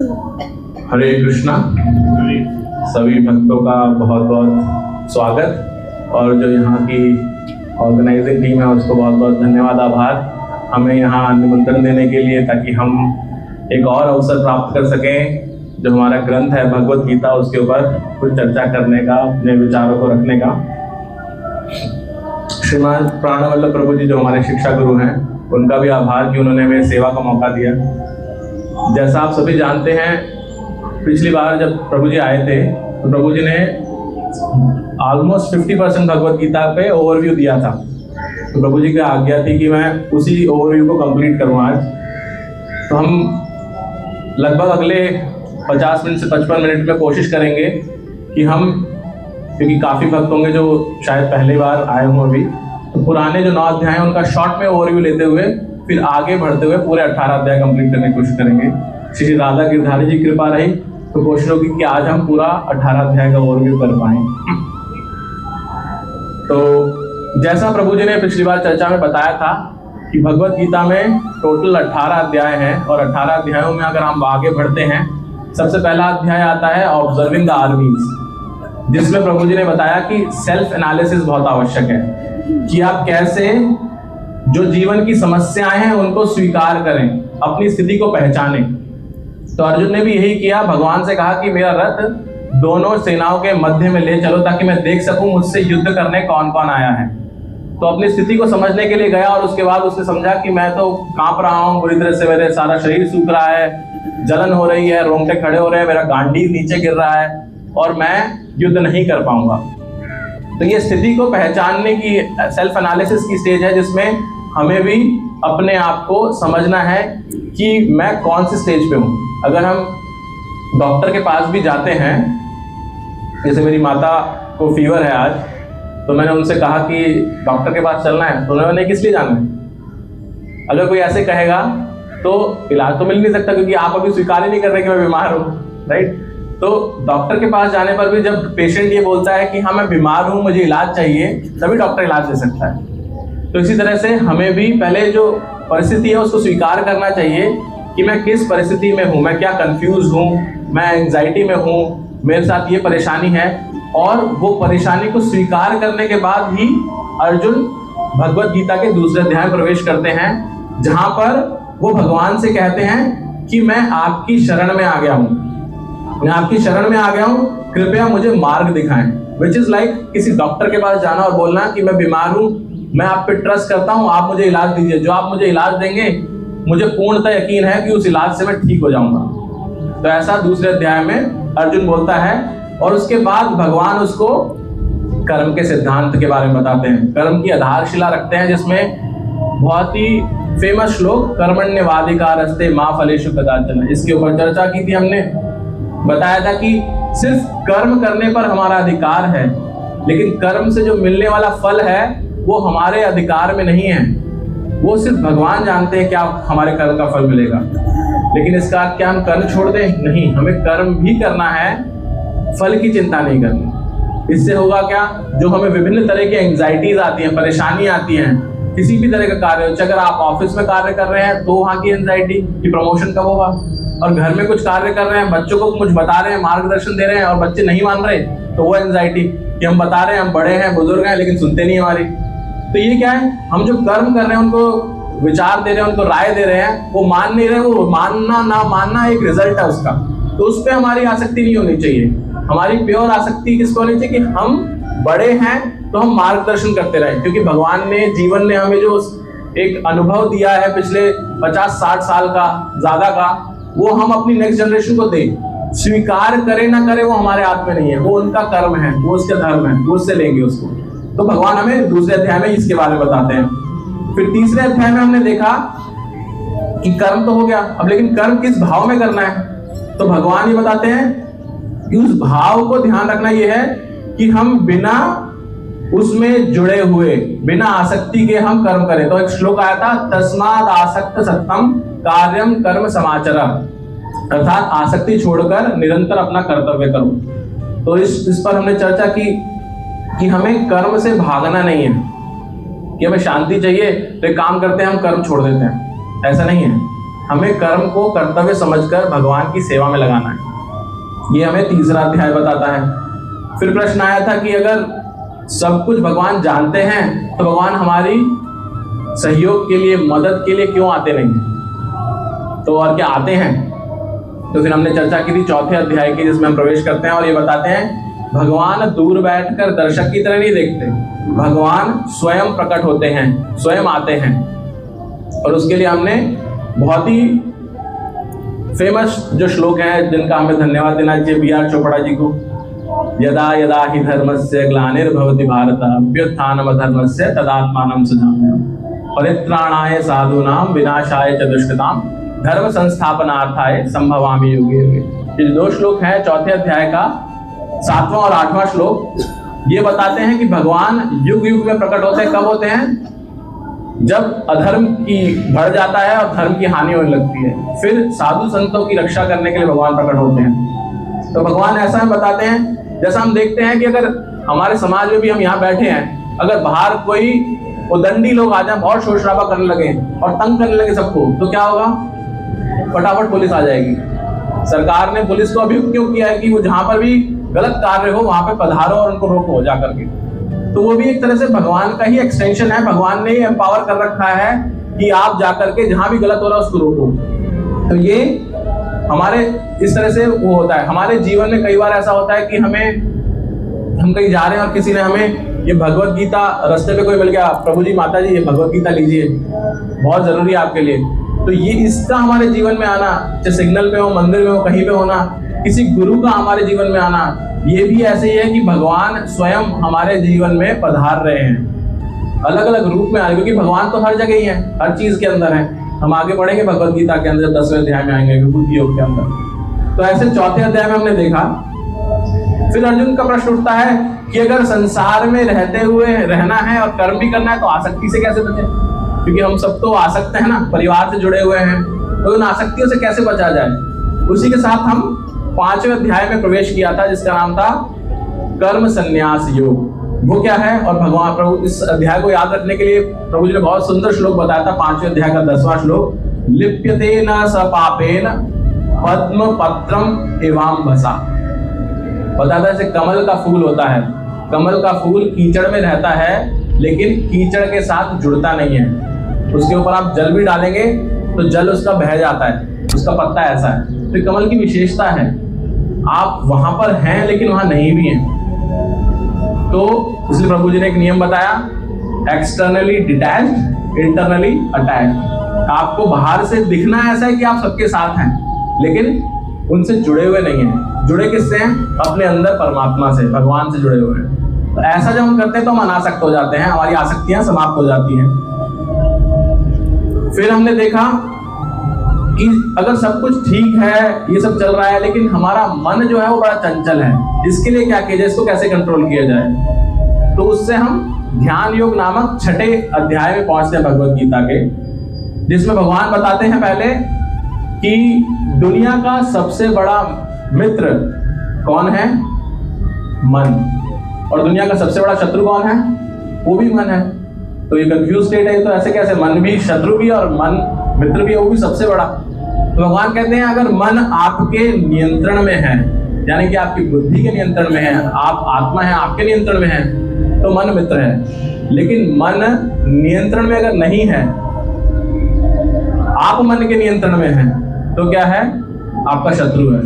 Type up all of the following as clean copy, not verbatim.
हरे कृष्णा। सभी भक्तों का बहुत बहुत स्वागत और जो यहाँ की ऑर्गेनाइजिंग टीम है उसको बहुत बहुत धन्यवाद, आभार हमें यहाँ निमंत्रण देने के लिए, ताकि हम एक और अवसर प्राप्त कर सकें जो हमारा ग्रंथ है भगवत गीता, उसके ऊपर कुछ चर्चा करने का, अपने विचारों को रखने का। श्रीमान प्राणवल्लभ प्रभु जी जो हमारे शिक्षा गुरु हैं, उनका भी आभार कि उन्होंने हमें सेवा का मौका दिया। जैसा आप सभी जानते हैं, पिछली बार जब प्रभु जी आए थे तो प्रभु जी ने ऑलमोस्ट 50% भगवत गीता पे ओवरव्यू दिया था। तो प्रभु जी की आज्ञा थी कि मैं उसी ओवरव्यू को कंप्लीट करूँ आज। तो हम लगभग अगले 50 मिनट से 55 मिनट में कोशिश करेंगे कि हम, क्योंकि काफ़ी भक्त होंगे जो शायद पहली बार आए हों अभी, तो पुराने जो 9 अध्याय हैं उनका शॉर्ट में ओवरव्यू लेते हुए फिर आगे बढ़ते हुए पूरे 18 अध्याय कंप्लीट करने की कोशिश करेंगे। श्री राधा गिरधारी जी कृपा रही तो कोशिश होगी कि आज हम पूरा 18 अध्याय का ओवरव्यू कर पाएं। तो जैसा प्रभु जी ने पिछली बार चर्चा में बताया था कि भगवत गीता में टोटल 18 अध्याय हैं और 18 अध्यायों में अगर हम आगे बढ़ते हैं, सबसे पहला अध्याय आता है ऑब्जर्विंग द आर्मीज, जिसमें प्रभु जी ने बताया कि सेल्फ एनालिसिस बहुत आवश्यक है कि आप कैसे जो जीवन की समस्याएं हैं उनको स्वीकार करें, अपनी स्थिति को पहचानें। तो अर्जुन ने भी यही किया, भगवान से कहा कि मेरा रथ दोनों सेनाओं के मध्य में ले चलो ताकि मैं देख सकूं मुझसे युद्ध करने कौन कौन आया है। तो अपनी स्थिति को समझने के लिए गया और उसके बाद उसने समझा कि मैं तो कांप रहा हूँ बुरी तरह से, मेरे सारा शरीर सूख रहा है, जलन हो रही है, रोंगटे खड़े हो रहे हैं, मेरा गांडीव नीचे गिर रहा है और मैं युद्ध नहीं कर पाऊंगा। तो ये स्थिति को पहचानने की सेल्फ एनालिसिस की स्टेज है, जिसमें हमें भी अपने आप को समझना है कि मैं कौन सी स्टेज पे हूँ। अगर हम डॉक्टर के पास भी जाते हैं, जैसे मेरी माता को फीवर है आज, तो मैंने उनसे कहा कि डॉक्टर के पास चलना है, तो उन्होंने किस लिए जाना है। अगर कोई ऐसे कहेगा तो इलाज तो मिल नहीं सकता, क्योंकि आप अभी स्वीकार ही नहीं कर रहे कि मैं बीमार हूँ, राइट। तो डॉक्टर के पास जाने पर भी जब पेशेंट ये बोलता है कि हाँ मैं बीमार हूँ, मुझे इलाज चाहिए, तभी डॉक्टर इलाज दे सकता है। तो इसी तरह से हमें भी पहले जो परिस्थिति है उसको स्वीकार करना चाहिए कि मैं किस परिस्थिति में हूँ, मैं क्या कंफ्यूज हूँ, मैं एंजाइटी में हूँ, मेरे साथ ये परेशानी है। और वो परेशानी को स्वीकार करने के बाद ही अर्जुन भगवत गीता के दूसरे अध्याय में प्रवेश करते हैं, जहाँ पर वो भगवान से कहते हैं कि मैं आपकी शरण में आ गया हूँ, मैं आपकी शरण में आ गया हूँ, कृपया मुझे मार्ग दिखाएं। विच इज लाइक किसी डॉक्टर के पास जाना और बोलना कि मैं बीमार हूँ, मैं आप पे ट्रस्ट करता हूँ, आप मुझे इलाज दीजिए, जो आप मुझे इलाज देंगे मुझे पूर्णतः यकीन है कि उस इलाज से मैं ठीक हो जाऊंगा। तो ऐसा दूसरे अध्याय में अर्जुन बोलता है और उसके बाद भगवान उसको कर्म के सिद्धांत के बारे में बताते हैं, कर्म की आधारशिला रखते हैं, जिसमें बहुत ही फेमस श्लोक कर्मण्यवाधिकारस्ते मा फलेषु कदाचन, इसके ऊपर चर्चा की थी हमने। बताया था कि सिर्फ कर्म करने पर हमारा अधिकार है, लेकिन कर्म से जो मिलने वाला फल है वो हमारे अधिकार में नहीं है, वो सिर्फ भगवान जानते हैं क्या हमारे कर्म का फल मिलेगा। लेकिन इसका क्या हम कर्म छोड़ दें? नहीं, हमें कर्म भी करना है, फल की चिंता नहीं करनी। इससे होगा क्या, जो हमें विभिन्न तरह की एंजाइटीज आती हैं, परेशानी आती हैं, किसी भी तरह का कार्य, अगर आप ऑफिस में कार्य कर रहे हैं तो वहाँ की एंजाइटी कि प्रमोशन कब होगा, और घर में कुछ कार्य कर रहे हैं, बच्चों को कुछ बता रहे हैं, मार्गदर्शन दे रहे हैं और बच्चे नहीं मान रहे, तो वो एंजाइटी कि हम बता रहे हैं, हम बड़े हैं, बुजुर्ग हैं, लेकिन सुनते नहीं हमारी। तो ये क्या है, हम जो कर्म कर रहे हैं उनको विचार दे रहे हैं, उनको राय दे रहे हैं, वो मान नहीं रहे, वो मानना ना मानना एक रिजल्ट है उसका। तो उस पर हमारी आसक्ति नहीं होनी चाहिए। हमारी प्योर आसक्ति किसको होनी चाहिए कि हम बड़े हैं तो हम मार्गदर्शन करते रहे, क्योंकि भगवान ने, जीवन ने हमें जो एक अनुभव दिया है पिछले 50-60 साल का, ज्यादा का, वो हम अपनी नेक्स्ट जनरेशन को दें। स्वीकार करे ना करे वो हमारे हाथ में नहीं है, वो उनका कर्म है, वो उसका धर्म है, वो उससे लेंगे उसको। तो भगवान हमें दूसरे अध्याय में इसके बारे में बताते हैं। फिर तीसरे अध्याय में हमने देखा कि कर्म तो हो गया, अब लेकिन कर्म किस भाव में करना है, तो भगवान ये बताते हैं कि उस भाव को ध्यान रखना ये है कि हम बिना उसमें जुड़े हुए, बिना आसक्ति के हम कर्म करें। तो एक श्लोक आया था, तस्माद आसक्त सत्तम कार्यम कर्म समाचर, अर्थात आसक्ति छोड़कर निरंतर अपना कर्तव्य करो। तो इस पर हमने चर्चा की कि हमें कर्म से भागना नहीं है, कि हमें शांति चाहिए तो एक काम करते हैं हम कर्म छोड़ देते हैं, ऐसा नहीं है। हमें कर्म को कर्तव्य समझकर भगवान की सेवा में लगाना है। ये हमें तीसरा अध्याय बताता है। फिर प्रश्न आया था कि अगर सब कुछ भगवान जानते हैं तो भगवान हमारी सहयोग के लिए, मदद के लिए क्यों आते नहीं? तो और क्या आते हैं? तो फिर हमने चर्चा की थी चौथे अध्याय की, जिसमें हम प्रवेश करते हैं और ये बताते हैं भगवान दूर बैठकर दर्शक की तरह नहीं देखते, भगवान स्वयं प्रकट होते हैं, स्वयं आते हैं। और उसके लिए हमने बहुत ही फेमस जो श्लोक है, जिनका हमें धन्यवाद देना चाहिए B.R. चोपड़ा जी को, यदा यदा हि धर्मस्य ग्लानिर्भवति भारत अभ्युत्थानम धर्मस्य तदात्मानं सृजाम्यहम् परित्राणाय साधूनां विनाशाय च दुष्कृतां धर्म संस्थापनार्थाय संभवामि युगे युगे। ये दो श्लोक हैं चौथे अध्याय का, 7वां और 8वां श्लोक। ये बताते हैं कि भगवान युग युग में प्रकट होते हैं। कब होते हैं? जब अधर्म की बढ़ जाता है और धर्म की हानि होने लगती है, फिर साधु संतों की रक्षा करने के लिए भगवान प्रकट होते हैं। तो भगवान ऐसा हमें बताते हैं, जैसा हम देखते हैं कि अगर हमारे समाज में भी हम यहाँ बैठे हैं, अगर बाहर कोई उदंडी लोग आ जाए, बहुत शोर शराबा करने लगे और तंग करने लगे सबको, तो क्या होगा? फटाफट पुलिस आ जाएगी। सरकार ने पुलिस को अभियुक्त क्यों किया है कि वो जहां पर भी गलत कार्य हो वहां पे पधारो और उनको रोको जाकर के। तो वो भी एक तरह से भगवान का ही एक्सटेंशन है। भगवान ने एम्पावर कर रखा है कि आप जाकर के जहां भी गलत हो रहा है उसको रोको। तो ये हमारे इस तरह से वो होता है। हमारे जीवन में कई बार ऐसा होता है कि हम कहीं जा रहे हैं और किसी ने हमें ये भगवत गीता, रास्ते में कोई मिल गया, प्रभु जी, माता जी, ये भगवत गीता लीजिए, बहुत जरूरी है आपके लिए। तो ये इसका हमारे जीवन में आना, चाहे सिग्नल पे हो, मंदिर में हो, कहीं पे होना, किसी गुरु का हमारे जीवन में आना, ये भी ऐसे ही है कि भगवान स्वयं हमारे जीवन में पधार रहे हैं, अलग अलग रूप में आ रहे हैं, क्योंकि भगवान तो हर जगह ही है, हर चीज के अंदर है। हम आगे बढ़ेंगे भगवत गीता के अंदर, जब 10वें अध्याय में आएंगे विभूति योग के अंदर। तो ऐसे चौथे अध्याय में हमने देखा। फिर अर्जुन का प्रश्न उठता है कि अगर संसार में रहते हुए रहना है और कर्म भी करना है तो आसक्ति से कैसे बचे? क्योंकि हम सब तो आसक्त हैं ना, परिवार से जुड़े हुए हैं, तो उन आसक्तियों से कैसे बचा जाए? उसी के साथ हम 5वें अध्याय में प्रवेश किया था, जिसका नाम था कर्म संन्यास योग। वो क्या है? और भगवान प्रभु इस अध्याय को याद रखने के लिए प्रभु जी ने बहुत सुंदर श्लोक बताया था। 5वें अध्याय का 10वां श्लोक, लिप्यते न स पापेन पद्म पत्रम एवाम्भसा। बताता है जैसे कमल का फूल होता है, कमल का फूल कीचड़ में रहता है लेकिन कीचड़ के साथ जुड़ता नहीं है। उसके ऊपर आप जल भी डालेंगे तो जल उसका बह जाता है, उसका पत्ता ऐसा है। तो कमल की विशेषता है, आप वहां पर हैं लेकिन वहां नहीं भी हैं। तो इसलिए प्रभु जी ने एक नियम बताया, एक्सटर्नली डिटैच्ड, इंटरनली अटैच्ड। आपको बाहर से दिखना ऐसा है कि आप सबके साथ हैं, लेकिन उनसे जुड़े हुए नहीं हैं। जुड़े किससे हैं? अपने अंदर परमात्मा से, भगवान से जुड़े हुए हैं। तो ऐसा जब हम करते हैं तो हम अनासक्त हो जाते हैं, हमारी आसक्तियां समाप्त हो जाती हैं। फिर हमने देखा कि अगर सब कुछ ठीक है, ये सब चल रहा है, लेकिन हमारा मन जो है वो बड़ा चंचल है, इसके लिए क्या किया जाए, इसको कैसे कंट्रोल किया जाए? तो उससे हम ध्यान योग नामक 6ठे अध्याय में पहुंचते हैं भगवत गीता के, जिसमें भगवान बताते हैं पहले कि दुनिया का सबसे बड़ा मित्र कौन है? मन। और दुनिया का सबसे बड़ा शत्रु कौन है? वो भी मन है। तो ये कंफ्यूज स्टेट है, तो ऐसे कैसे? मन भी शत्रु भी और मन मित्र भी है, वो भी सबसे बड़ा। तो भगवान कहते हैं अगर मन आपके नियंत्रण में है, यानी कि आपकी बुद्धि के नियंत्रण में है, आप आत्मा है आपके नियंत्रण में है, तो मन मित्र है। लेकिन मन नियंत्रण में अगर नहीं है, आप मन के नियंत्रण में हैं, तो क्या है? आपका शत्रु है।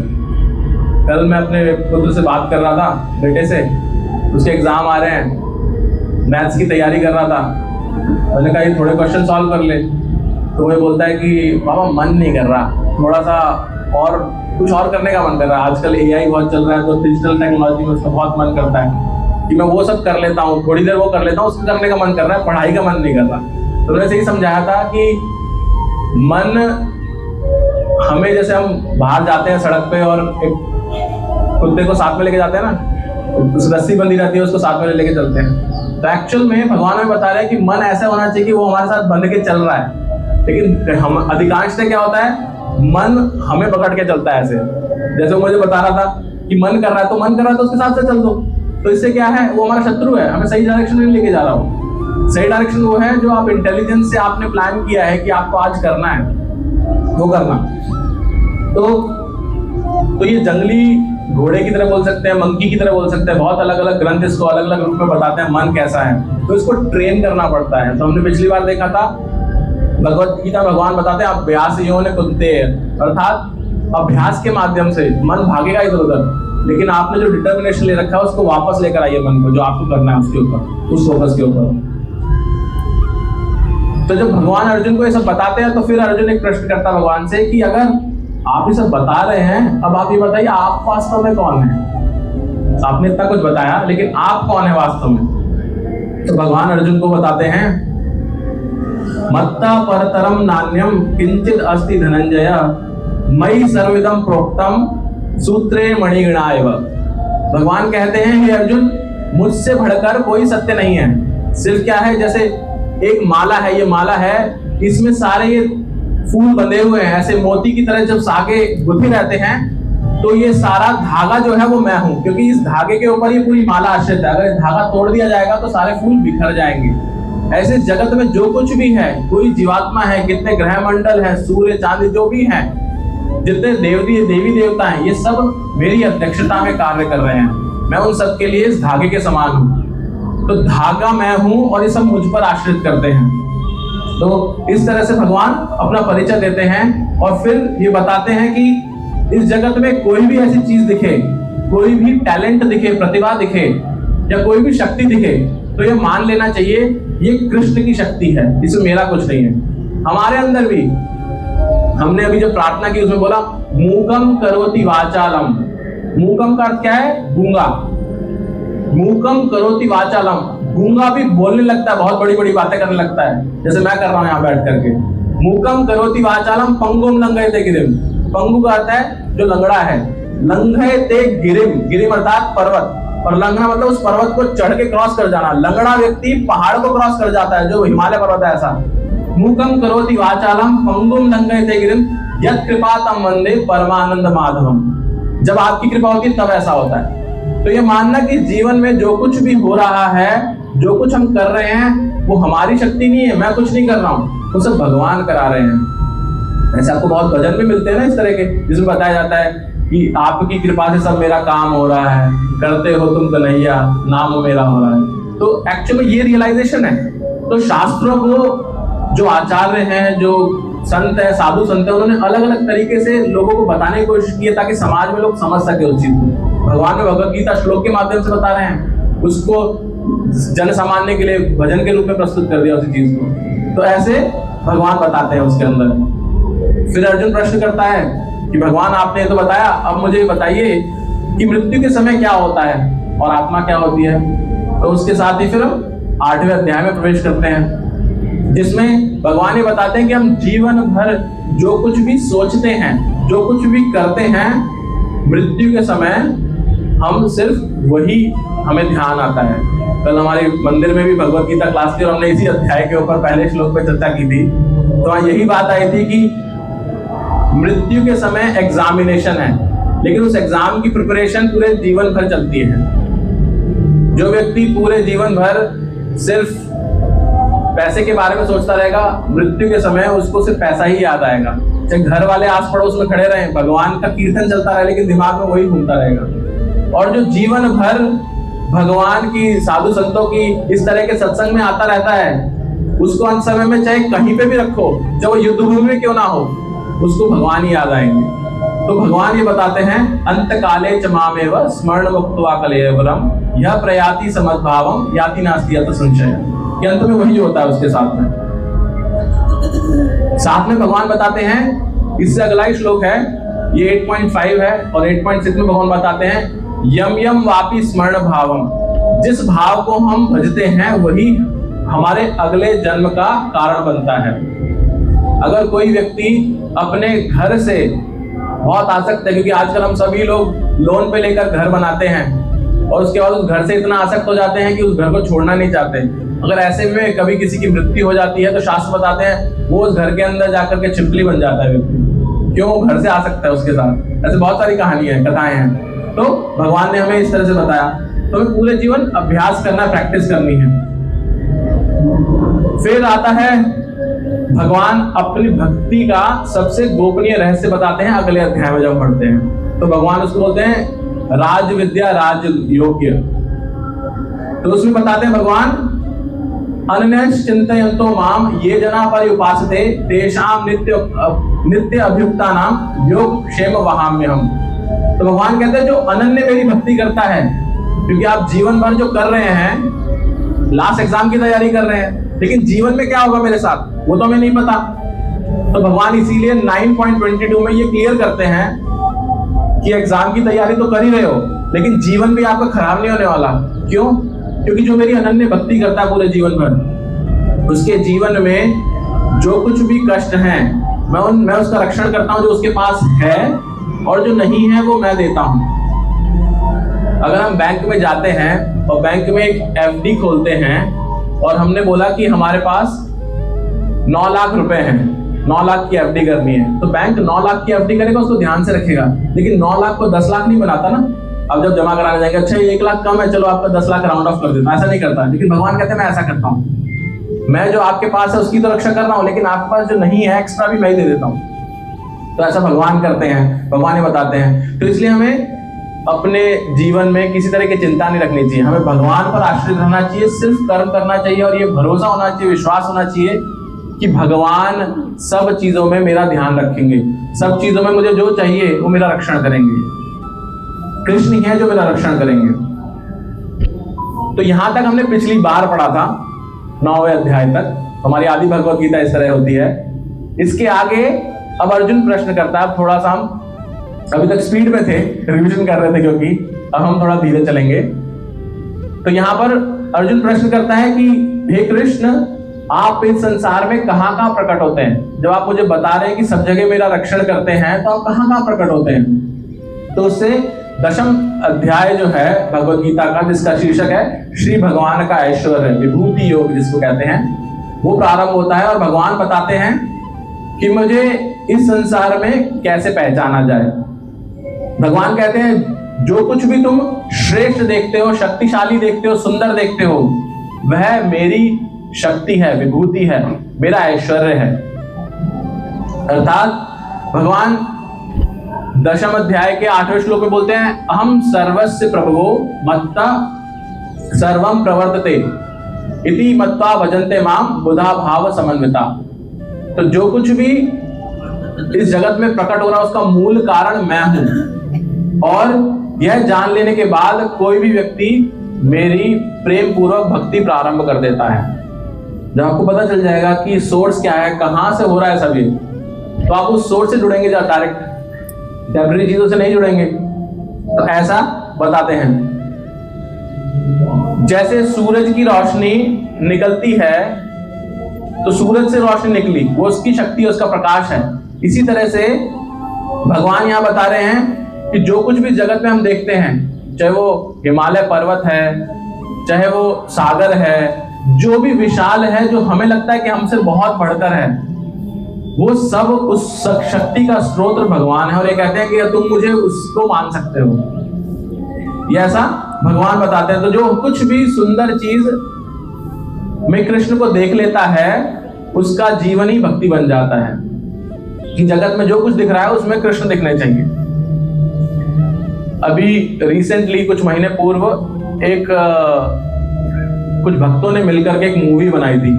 कल मैं अपने पुत्र से बात कर रहा था, बेटे से, उसके एग्जाम आ रहे हैं, मैथ्स की तैयारी कर रहा था। मैंने कहा ये थोड़े क्वेश्चन सॉल्व कर ले, तो वह बोलता है कि पापा मन नहीं कर रहा, थोड़ा सा और कुछ और करने का मन कर रहा है। आजकल AI बहुत चल रहा है, तो डिजिटल टेक्नोलॉजी में उसका बहुत मन करता है कि मैं वो सब कर लेता हूँ, थोड़ी देर वो कर लेता हूँ, उसको करने का मन कर रहा है, पढ़ाई का मन नहीं कर रहा। तो मैंने यही समझाया था कि मन हमें, जैसे हम बाहर जाते हैं सड़क पे और एक कुत्ते को साथ में लेके जाते हैं ना, उस रस्सी बंधी रहती है, उसको साथ में लेके चलते हैं। तो एक्चुअल में भगवान हमें बता रहे हैं कि मन ऐसा होना चाहिए कि वो हमारे साथ बंध के चल रहा है। लेकिन हम अधिकांशतः क्या होता है, मन हमें पकड़ के चलता है। ऐसे जैसे वो मुझे बता रहा था कि मन कर रहा है, तो मन कर रहा है तो उसके साथ से चल दो। तो इससे क्या है, वो हमारा शत्रु है, हमें सही डायरेक्शन में लेके जा रहा हो। सही डायरेक्शन वो है जो आप इंटेलिजेंस से आपने प्लान किया है कि आपको आज करना है। वो करना। तो ये जंगली घोड़े की तरह बोल सकते हैं, मंकी की तरह बोल सकते हैं, बहुत अलग अलग ग्रंथ इसको अलग अलग रूप में बताते हैं मन कैसा है, तो इसको ट्रेन करना पड़ता है। तो हमने पिछली बार देखा था भगवत गीता भगवान बताते हैं अभ्यास योने कुंते, अर्थात अभ्यास के माध्यम से मन भागेगा इधर उधर, लेकिन आपने जो डिटर्मिनेशन ले रखा है उसको वापस लेकर आइए मन को, जो आपको करना है उसके ऊपर, उस फोकस के ऊपर। तो जब भगवान अर्जुन को ये सब बताते हैं तो फिर अर्जुन एक प्रश्न करता है भगवान से कि अगर आप ये सब बता रहे हैं, अब आप ये बताइए आप वास्तव में कौन है? आपने इतना कुछ बताया लेकिन आप कौन है वास्तव में? तो भगवान अर्जुन को बताते हैं मत्ता परतरम नान्यम किंचित अस्ति धनंजय मयि सर्वविदं प्रोक्तम सूत्रे मणिगणा एव। भगवान कहते हैं हे अर्जुन, मुझसे बढ़कर कोई सत्य नहीं है। सिर्फ क्या है, जैसे एक माला है, ये माला है, इसमें सारे ये फूल बंधे हुए हैं, ऐसे मोती की तरह जब सागे गुथे रहते हैं, तो ये सारा धागा जो है वो मैं हूं, क्योंकि इस धागे के ऊपर ये पूरी माला आश्रित है। अगर इस धागा तोड़ दिया जाएगा तो सारे फूल बिखर जाएंगे। ऐसे जगत में जो कुछ भी है, कोई जीवात्मा है, कितने ग्रह मंडल है, सूर्य चांद जो भी है, जितने देवी देवता हैं, ये सब मेरी अध्यक्षता में कार्य कर रहे हैं। मैं उन सब के लिए इस धागे के समान हूं। तो धागा मैं हूं और ये सब मुझ पर आश्रित करते हैं। तो इस तरह से भगवान अपना परिचय देते हैं और फिर ये बताते हैं कि इस जगत में कोई भी ऐसी चीज दिखे, कोई भी टैलेंट दिखे, प्रतिभा दिखे या कोई भी शक्ति दिखे, तो ये मान लेना चाहिए ये कृष्ण की शक्ति है, इसमें मेरा कुछ नहीं है। हमारे अंदर भी हमने अभी जब प्रार्थना की उसमें बोला मूकम करोति वाचालम। मूकम का अर्थ क्या है? गूंगा। मूकम करोति वाचालम, गूंगा भी बोलने लगता है, बहुत बड़ी बड़ी बातें करने लगता है, जैसे मैं कर रहा हूं यहाँ बैठ करके। मूकम करोति वाचालम पंगुम लंघयते गिरिम। पंगु का अर्थ है जो लंगड़ा है। लंघयते गिरिम, गिरिम अर्थात पर्वत, और लंघना मतलब उस पर्वत को चढ़ के क्रॉस कर जाना। लंगड़ा व्यक्ति पहाड़ को क्रॉस कर जाता है, जो हिमालय पर्वत है ऐसा। मूकम करोति वाचालम पंगुम लंघयते गिरिम यत् कृपा तम वंदे परमानंद माधवम। जब आपकी कृपा होती है तब ऐसा होता है। तो ये मानना कि जीवन में जो कुछ भी हो रहा है, जो कुछ हम कर रहे हैं, वो हमारी शक्ति नहीं है, मैं कुछ नहीं कर रहा हूँ, वो सब भगवान करा रहे हैं। ऐसे आपको बहुत भजन भी मिलते हैं ना इस तरह के, जिसमें बताया जाता है कि आपकी कृपा से सब मेरा काम हो रहा है, करते हो तुम कन्हैया, नाम मेरा हो रहा है। तो एक्चुअली ये रियलाइजेशन है। तो शास्त्रों को जो आचार्य हैं, जो संत है, साधु संत है, उन्होंने अलग अलग तरीके से लोगों को बताने की कोशिश की है ताकि समाज में लोग समझ सके उस चीज को। भगवान ने भगवत गीता श्लोक के माध्यम से बता रहे हैं, उसको जन सामान्य के लिए भजन के रूप में प्रस्तुत कर दिया उसी चीज को। तो ऐसे भगवान बताते हैं उसके अंदर। फिर अर्जुन प्रश्न करता है कि भगवान आपने तो बताया, अब मुझे बताइए कि मृत्यु के समय क्या होता है और आत्मा क्या होती है। तो उसके साथ ही फिर 8वें अध्याय में प्रवेश करते हैं, जिसमें भगवान ये बताते हैं कि हम जीवन भर जो कुछ भी सोचते हैं, जो कुछ भी करते हैं, मृत्यु के समय हम सिर्फ वही हमें ध्यान आता है। कल हमारे मंदिर में भी भगवत गीता क्लास थी और हमने इसी अध्याय के ऊपर पहले श्लोक पे चर्चा की थी। तो वहाँ यही बात आई थी कि मृत्यु के समय एग्जामिनेशन है, लेकिन उस एग्जाम की प्रिपरेशन पूरे जीवन भर चलती है। जो व्यक्ति पूरे जीवन भर सिर्फ पैसे के बारे में सोचता रहेगा, मृत्यु के समय उसको सिर्फ पैसा ही याद आएगा। चाहे घर वाले आस पड़ोस में खड़े रहे, भगवान का कीर्तन चलता रहे, लेकिन दिमाग में वही घूमता रहेगा। और जो जीवन भर भगवान की, साधु संतों की इस तरह के सत्संग में आता रहता है, उसको अंत समय में चाहे कहीं पे भी रखो, जब वो युद्ध भूमि में क्यों ना हो, उसको भगवान ही याद आएंगे। तो भगवान ये बताते हैं अंत काले च मामेव स्मरण मुक्त्वा कलेवरम यह प्रयाति समद्भावम याति नास्ति अत संशय। कि अंत में वही होता है उसके साथ में। साथ में भगवान बताते हैं, इससे अगला ही श्लोक है, ये 8.5 है और 8.6 में भगवान बताते हैं यम यम वापि स्मरण भावम। जिस भाव को हम भजते हैं वही हमारे अगले जन्म का कारण बनता है। अगर कोई व्यक्ति अपने घर से बहुत आसक्त है, क्योंकि आजकल हम सभी लोग लोन पे लेकर घर बनाते हैं और उसके बाद उस घर से इतना आसक्त हो जाते हैं कि उस घर को छोड़ना नहीं चाहते। अगर ऐसे में कभी किसी की मृत्यु हो जाती है तो शास्त्र बताते हैं वो उस घर के अंदर जाकर के छिपकली बन जाता है व्यक्ति, क्यों? वो घर से आ सकता है उसके साथ। ऐसे बहुत सारी कहानियां हैं, कथाएं हैं। तो भगवान ने हमें इस तरह से बताया, तो हमें पूरे जीवन अभ्यास करना, प्रैक्टिस करनी है। फिर आता है भगवान अपनी भक्ति का सबसे गोपनीय रहस्य बताते हैं अगले अध्याय में जब पढ़ते हैं। तो भगवान उसको बोलते हैं राज विद्या राज योग्य। तो उसमें बताते हैं भगवान अनन्यश्च चिन्तयन्तो माम ये जना पर्युपासते तेषां नित्य अभियुक्तानां योग क्षेम वहाम्यहम्। तो भगवान कहते हैं जो अनन्य मेरी भक्ति करता है, क्योंकि आप जीवन भर जो कर रहे हैं, लास्ट एग्जाम की तैयारी कर रहे हैं, लेकिन जीवन में क्या होगा मेरे साथ वो तो हमें नहीं पता। तो भगवान इसीलिए 9.22 में ये क्लियर करते हैं कि एग्जाम की तैयारी तो कर ही रहे हो, लेकिन जीवन भी आपका खराब नहीं होने वाला। क्यों? क्योंकि जो मेरी अनन्य भक्ति करता है पूरे जीवन भर, उसके जीवन में जो कुछ भी कष्ट हैं मैं उसका रक्षण करता हूं, जो उसके पास है, और जो नहीं है वो मैं देता हूं। अगर हम बैंक में जाते हैं और बैंक में एक FD खोलते हैं और हमने बोला कि हमारे पास 9 लाख रुपए हैं, 9 लाख की FD करनी है, तो बैंक 9 लाख की FD करेगा, उसको ध्यान से रखेगा, लेकिन 9 लाख को 10 लाख नहीं बनाता ना। अब जब जमा कराने जाएंगे, अच्छा 1 लाख कम है, चलो आपका 10 लाख राउंड ऑफ कर देता, ऐसा नहीं करता। लेकिन भगवान कहते हैं मैं ऐसा करता हूँ, मैं जो आपके पास है उसकी तो रक्षा कर रहा हूँ, लेकिन आपके पास जो नहीं है एक्स्ट्रा भी मैं ही दे देता हूँ। तो ऐसा भगवान करते हैं, भगवान ही बताते हैं। तो इसलिए हमें अपने जीवन में किसी तरह की चिंता नहीं रखनी चाहिए, हमें भगवान पर आश्रित रहना चाहिए, सिर्फ कर्म करना चाहिए, और ये भरोसा होना चाहिए, विश्वास होना चाहिए कि भगवान सब चीजों में मेरा ध्यान रखेंगे, सब चीजों में मुझे जो चाहिए वो मेरा रक्षण करेंगे। कृष्ण ही है जो मेरा रक्षण करेंगे। तो यहां तक हमने पिछली बार पढ़ा था 9वें अध्याय तक। हमारी आदि भगवत गीता इस तरह होती है। इसके आगे अब अर्जुन प्रश्न करता है। थोड़ा सा हम अभी तक स्पीड में थे, रिवीजन कर रहे थे, क्योंकि अब हम थोड़ा धीरे चलेंगे। तो यहाँ पर अर्जुन प्रश्न करता है कि हे कृष्ण, आप इस संसार में कहाँ कहाँ प्रकट होते हैं? जब आप मुझे बता रहे हैं कि सब जगह मेरा रक्षण करते हैं, तो आप कहाँ कहाँ प्रकट होते हैं? तो उससे 10वां अध्याय जो है भगवत गीता का, जिसका शीर्षक है श्री भगवान का ऐश्वर्य विभूति योग जिसको कहते हैं, वो प्रारंभ होता है। और भगवान बताते हैं कि मुझे इस संसार में कैसे पहचाना जाए। भगवान कहते हैं जो कुछ भी तुम श्रेष्ठ देखते हो, शक्तिशाली देखते हो, सुंदर देखते हो, वह मेरी शक्ति है, विभूति है, मेरा ऐश्वर्य है। अर्थात भगवान 10वें अध्याय के 8वें श्लोक में बोलते हैं अहम सर्वस्य प्रभवो मत्ता सर्वं प्रवर्तते इति मत्वा भजन्ते माम बुधा भाव समन्विता। तो जो कुछ भी इस जगत में प्रकट हो रहा है उसका मूल कारण मैं हूं, और यह जान लेने के बाद कोई भी व्यक्ति मेरी प्रेम पूर्वक भक्ति प्रारंभ कर देता है। जब आपको पता चल जाएगा कि सोर्स क्या है, कहां से हो रहा है सभी, तो आप उस सोर्स से जुड़ेंगे, डायरेक्ट टेम्पररी चीजों से नहीं जुड़ेंगे। तो ऐसा बताते हैं जैसे सूरज की रोशनी निकलती है, तो सूरज से रोशनी निकली, वो उसकी शक्ति, उसका प्रकाश है। इसी तरह से भगवान यहाँ बता रहे हैं कि जो कुछ भी जगत में हम देखते हैं, चाहे वो हिमालय पर्वत है, चाहे वो सागर है, जो भी विशाल है, जो हमें लगता है कि हमसे बहुत बढ़कर है, वो सब उस शक्ति का स्रोत भगवान है। और ये कहते हैं कि तुम मुझे उसको मान सकते हो, ये ऐसा भगवान बताते हैं। तो जो कुछ भी सुंदर चीज में कृष्ण को देख लेता है, उसका जीवन ही भक्ति बन जाता है कि जगत में जो कुछ दिख रहा है उसमें कृष्ण दिखने चाहिए। अभी रिसेंटली कुछ महीने पूर्व एक कुछ भक्तों ने मिलकर के एक मूवी बनाई थी,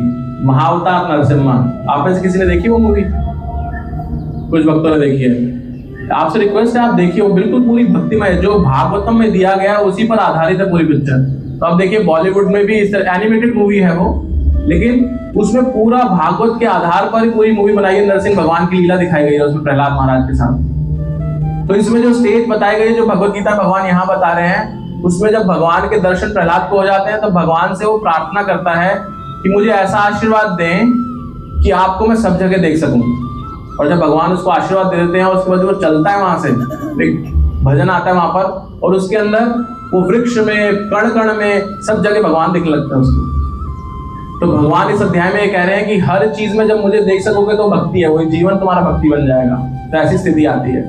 महाअवतार नरसिम्हा। आप में से किसी ने देखी वो मूवी? कुछ भक्तों ने देखी है। आपसे रिक्वेस्ट है आप देखिए, वो बिल्कुल पूरी भक्तिमय, जो भागवतम में दिया गया है उसी पर आधारित है पूरी पिक्चर। तो आप देखिए बॉलीवुड में भी इस एनिमेटेड मूवी है वो, लेकिन उसमें पूरा भागवत के आधार पर पूरी मूवी बनाई है। नरसिंह भगवान की लीला दिखाई गई है उसमें प्रहलाद महाराज के साथ। तो इसमें जो स्टेज बताई गई है, जो भगवत गीता भगवान यहाँ बता रहे हैं, उसमें जब भगवान के दर्शन प्रहलाद को हो जाते हैं तो भगवान से वो प्रार्थना करता है कि मुझे ऐसा आशीर्वाद दें कि आपको मैं सब जगह देख सकूं। और जब भगवान उसको आशीर्वाद दे देते हैं, उसके बाद वो चलता है वहां से, भजन आता है वहां पर, और उसके अंदर वो वृक्ष में, कण कण में, सब जगह भगवान दिखने लगता है उसको। तो भगवान इस अध्याय में ये कह रहे हैं कि हर चीज में जब मुझे देख सकोगे तो भक्ति है, वही जीवन तुम्हारा भक्ति बन जाएगा। तो ऐसी स्थिति आती है।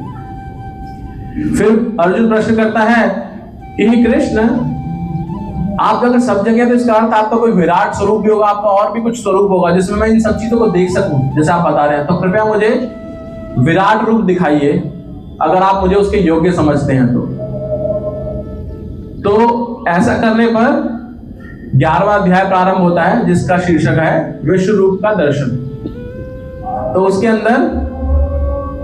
फिर अर्जुन प्रश्न करता है कि कृष्ण, आप अगर सब जगह, तो इसका अर्थ आपका कोई विराट स्वरूप भी होगा, आपका और भी कुछ स्वरूप होगा जिसमें मैं इन सब चीजों को देख सकूं जैसे आप बता रहे हैं। तो कृपया मुझे विराट रूप दिखाइए अगर आप मुझे उसके योग्य समझते हैं तो ऐसा करने पर 11वां अध्याय प्रारंभ होता है जिसका शीर्षक है विश्व रूप का दर्शन। तो उसके अंदर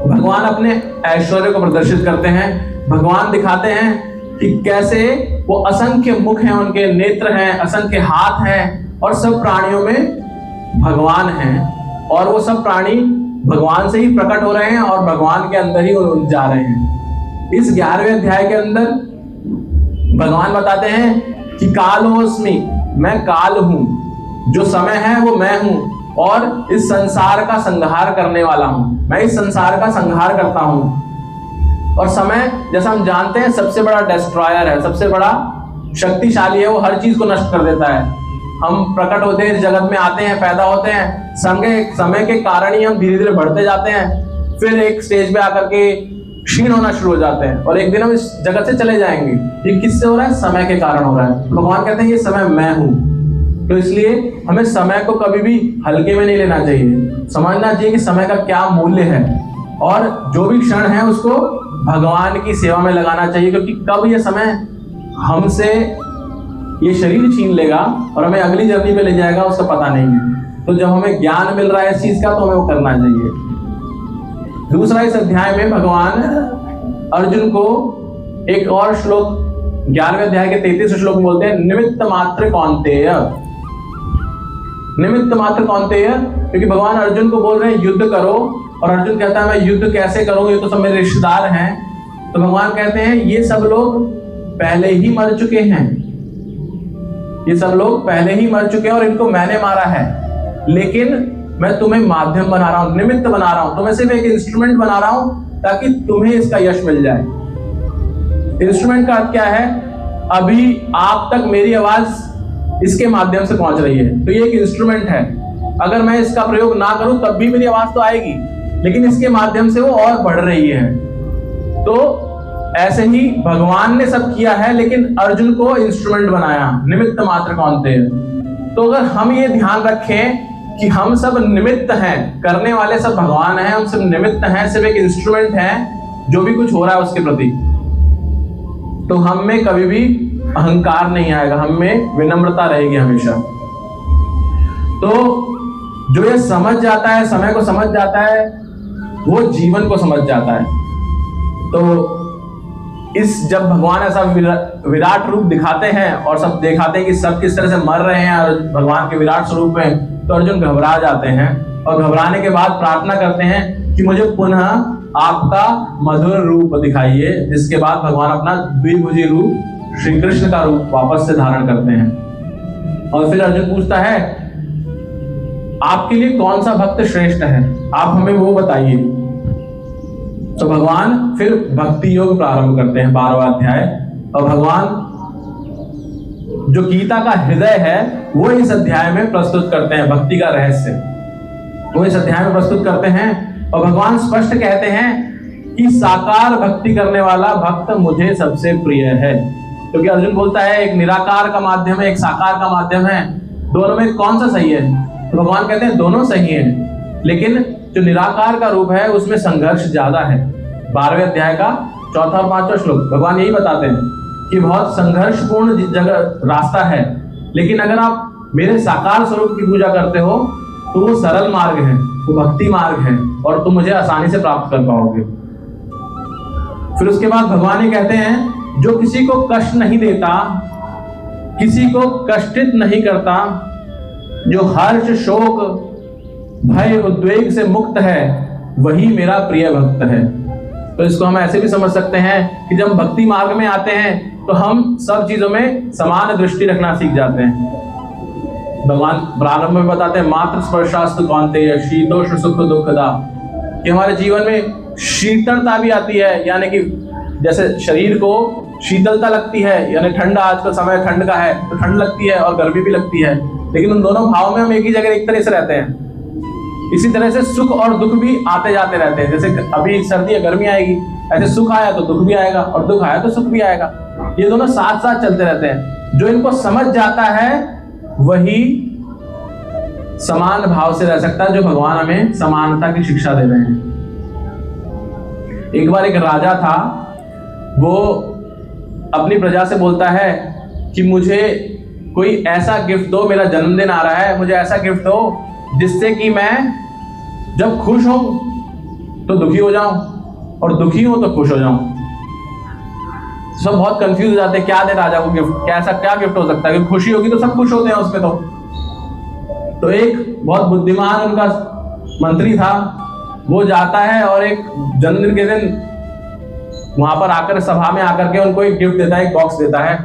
भगवान अपने ऐश्वर्य को प्रदर्शित करते हैं। भगवान दिखाते हैं कि कैसे वो असंख्य मुख हैं, उनके नेत्र हैं, असंख्य हाथ हैं और सब प्राणियों में भगवान हैं और वो सब प्राणी भगवान से ही प्रकट हो रहे हैं और भगवान के अंदर ही जा रहे हैं। इस 11वें अध्याय के अंदर भगवान बताते हैं कि कालोस्मि, मैं काल हूं, जो समय है वो मैं हूं और इस संसार का संहार करने वाला हूं। मैं इस संसार का संहार करता हूं। और समय जैसा हम जानते हैं सबसे बड़ा डिस्ट्रॉयर है, सबसे बड़ा शक्तिशाली है, वो हर चीज को नष्ट कर देता है। हम प्रकट होते हैं, इस जगत में आते हैं, पैदा होते हैं, समय के कारण ही हम धीरे धीरे बढ़ते जाते हैं, फिर एक स्टेज पे आकर के क्षीण होना शुरू हो जाते हैं और एक दिन हम इस जगत से चले जाएंगे। ये किससे हो रहा है? समय के कारण हो रहा है। भगवान कहते हैं ये समय मैं हूं। तो इसलिए हमें समय को कभी भी हल्के में नहीं लेना चाहिए, समझना चाहिए कि समय का क्या मूल्य है और जो भी क्षण है उसको भगवान की सेवा में लगाना चाहिए, क्योंकि कब ये समय हमसे ये शरीर छीन लेगा और हमें अगली जर्नी पे ले जाएगा उसका पता नहीं है। तो जब हमें ज्ञान मिल रहा है इस चीज का तो हमें वो करना चाहिए। दूसरा, इस अध्याय में भगवान अर्जुन को एक और श्लोक 11वें अध्याय के 33 श्लोक में बोलते हैं, निमित्त मात्र कौन्तेय। निमित्त मात्र कौन्तेय, क्योंकि भगवान अर्जुन को बोल रहे हैं युद्ध करो और अर्जुन कहता है मैं युद्ध कैसे करूं, ये तो सब मेरे रिश्तेदार हैं। तो भगवान कहते हैं ये सब लोग पहले ही मर चुके हैं, ये सब लोग पहले ही मर चुके हैं और इनको मैंने मारा है, लेकिन मैं तुम्हें माध्यम बना रहा हूं, निमित्त बना रहा हूं, तुम्हें सिर्फ एक इंस्ट्रूमेंट बना रहा हूं ताकि तुम्हें इसका यश मिल जाए। इंस्ट्रूमेंट का अर्थ क्या है? अभी आप तक मेरी आवाज इसके माध्यम से पहुंच रही है, तो ये एक इंस्ट्रूमेंट है। अगर मैं इसका प्रयोग ना करूं तब भी मेरी आवाज तो आएगी, लेकिन इसके माध्यम से वो और बढ़ रही है। तो ऐसे ही भगवान ने सब किया है, लेकिन अर्जुन को इंस्ट्रूमेंट बनाया, निमित्त मात्र कौन्तेय। तो अगर हम ये ध्यान रखें कि हम सब निमित्त हैं, करने वाले सब भगवान हैं, हम सब निमित्त हैं, सिर्फ एक इंस्ट्रूमेंट हैं जो भी कुछ हो रहा है उसके प्रति, तो हम में कभी भी अहंकार नहीं आएगा, हम में विनम्रता रहेगी हमेशा। तो जो ये समझ जाता है, समय को समझ जाता है, वो जीवन को समझ जाता है। तो जब भगवान ऐसा विराट रूप दिखाते हैं और सब दिखाते हैं कि सब किस तरह से मर रहे हैं और भगवान के विराट स्वरूप में, तो अर्जुन घबरा जाते हैं और घबराने के बाद प्रार्थना करते हैं कि मुझे पुनः आपका मधुर रूप दिखाइए, जिसके बाद भगवान अपना द्विभुजी रूप श्री कृष्ण का रूप वापस से धारण करते हैं। और फिर अर्जुन पूछता है आपके लिए कौन सा भक्त श्रेष्ठ है, आप हमें वो बताइए। तो भगवान फिर भक्ति योग प्रारंभ करते हैं 12वां अध्याय, और भगवान जो गीता का हृदय है वो इस अध्याय में प्रस्तुत करते हैं, भक्ति का रहस्य वो इस अध्याय में प्रस्तुत करते हैं। और भगवान स्पष्ट कहते हैं कि साकार भक्ति करने वाला भक्त मुझे सबसे प्रिय है, क्योंकि अर्जुन बोलता है एक निराकार का माध्यम है, एक साकार का माध्यम है, दोनों में कौन सा सही है? तो भगवान कहते हैं दोनों सही हैं, लेकिन जो निराकार का रूप है उसमें संघर्ष ज्यादा है। 12वें अध्याय का 4था और 5वां श्लोक भगवान यही बताते हैं कि बहुत संघर्षपूर्ण जगह रास्ता है, लेकिन अगर आप मेरे साकार स्वरूप की पूजा करते हो तो वो सरल मार्ग है, वो भक्ति मार्ग है और तुम मुझे आसानी से प्राप्त कर पाओगे। फिर उसके बाद भगवान ये कहते हैं जो किसी को कष्ट नहीं देता, किसी को कष्टित नहीं करता, जो हर्ष शोक भय उद्वेग से मुक्त है, वही मेरा प्रिय भक्त है। तो इसको हम ऐसे भी समझ सकते हैं कि जब भक्ति मार्ग में आते हैं तो हम सब चीजों में समान दृष्टि रखना सीख जाते हैं। भगवान प्रारंभ में बताते हैं मात्र स्पर्शास्तु कौन्तेय शीतोष्ण सुख दुखदा, कि हमारे जीवन में शीतलता भी आती है, यानी कि जैसे शरीर को शीतलता लगती है, यानी ठंडा, आज का समय ठंड का है तो ठंड लगती है और गर्मी भी लगती है, लेकिन उन दोनों भाव में हम एक ही जगह एक तरह से रहते हैं। इसी तरह से सुख और दुख भी आते जाते रहते हैं, जैसे अभी सर्दी या गर्मी आएगी ऐसे सुख आया तो दुख भी आएगा और दुख आया तो सुख भी आएगा। ये दोनों साथ साथ चलते रहते हैं। जो इनको समझ जाता है वही समान भाव से रह सकता है, जो भगवान हमें समानता की शिक्षा दे रहे हैं। एक बार एक राजा था, वो अपनी प्रजा से बोलता है कि मुझे कोई ऐसा गिफ्ट दो, मेरा जन्मदिन आ रहा है, मुझे ऐसा गिफ्ट दो जिससे कि मैं जब खुश हूं तो दुखी हो जाऊं और दुखी हूं तो खुश हो जाऊं। सब बहुत कंफ्यूज हो जाते हैं, क्या दे राजा को गिफ्ट, क्या ऐसा क्या गिफ्ट हो सकता है, क्योंकि खुशी होगी तो सब खुश होते हैं उसमें। तो एक बहुत बुद्धिमान उनका मंत्री था, वो जाता है और एक जन्मदिन के दिन वहां पर आकर सभा में आकर के उनको एक गिफ्ट देता है, एक बॉक्स देता है।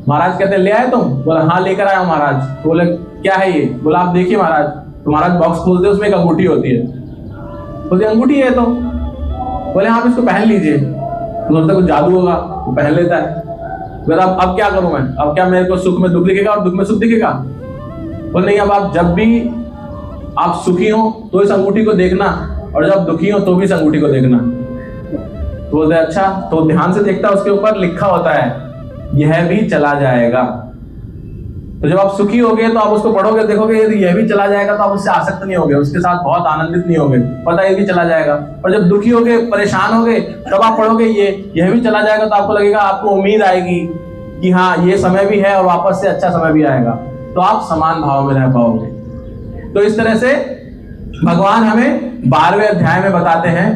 महाराज कहते ले आए तुम? बोला हाँ लेकर आया हूं महाराज। बोले क्या है ये? बोला आप देखिए महाराज। तो महाराज बॉक्स खोलते उसमें एक अंगूठी होती है। बोलते अंगूठी है तो? बोले आप इसको पहन लीजिए। तो सोचता कुछ जादू होगा, वो पहन लेता है। बोला अब क्या करूं मैं, अब क्या मेरे को सुख में दुख दिखेगा और दुख में सुख दिखेगा? बोले नहीं, अब आप जब भी आप सुखी हो तो इस अंगूठी को देखना और जब दुखी हो तो भी इस अंगूठी को देखना। तो बोलते अच्छा। तो ध्यान से देखता, उसके ऊपर लिखा होता है यह भी चला जाएगा। तो जब आप सुखी होगे तो आप उसको पढ़ोगे, देखोगे यदि यह भी चला जाएगा तो आप उससे आसक्त नहीं होगे, उसके साथ बहुत आनंदित नहीं होगे, पता ये भी चला जाएगा। और जब दुखी होगे, परेशान होगे, तब आप पढ़ोगे यह भी चला जाएगा, तो आपको लगेगा, आपको उम्मीद आएगी कि हाँ ये समय भी है और वापस से अच्छा समय भी आएगा, तो आप समान भाव में रह पाओगे। तो इस तरह से भगवान हमें 12वें अध्याय में बताते हैं,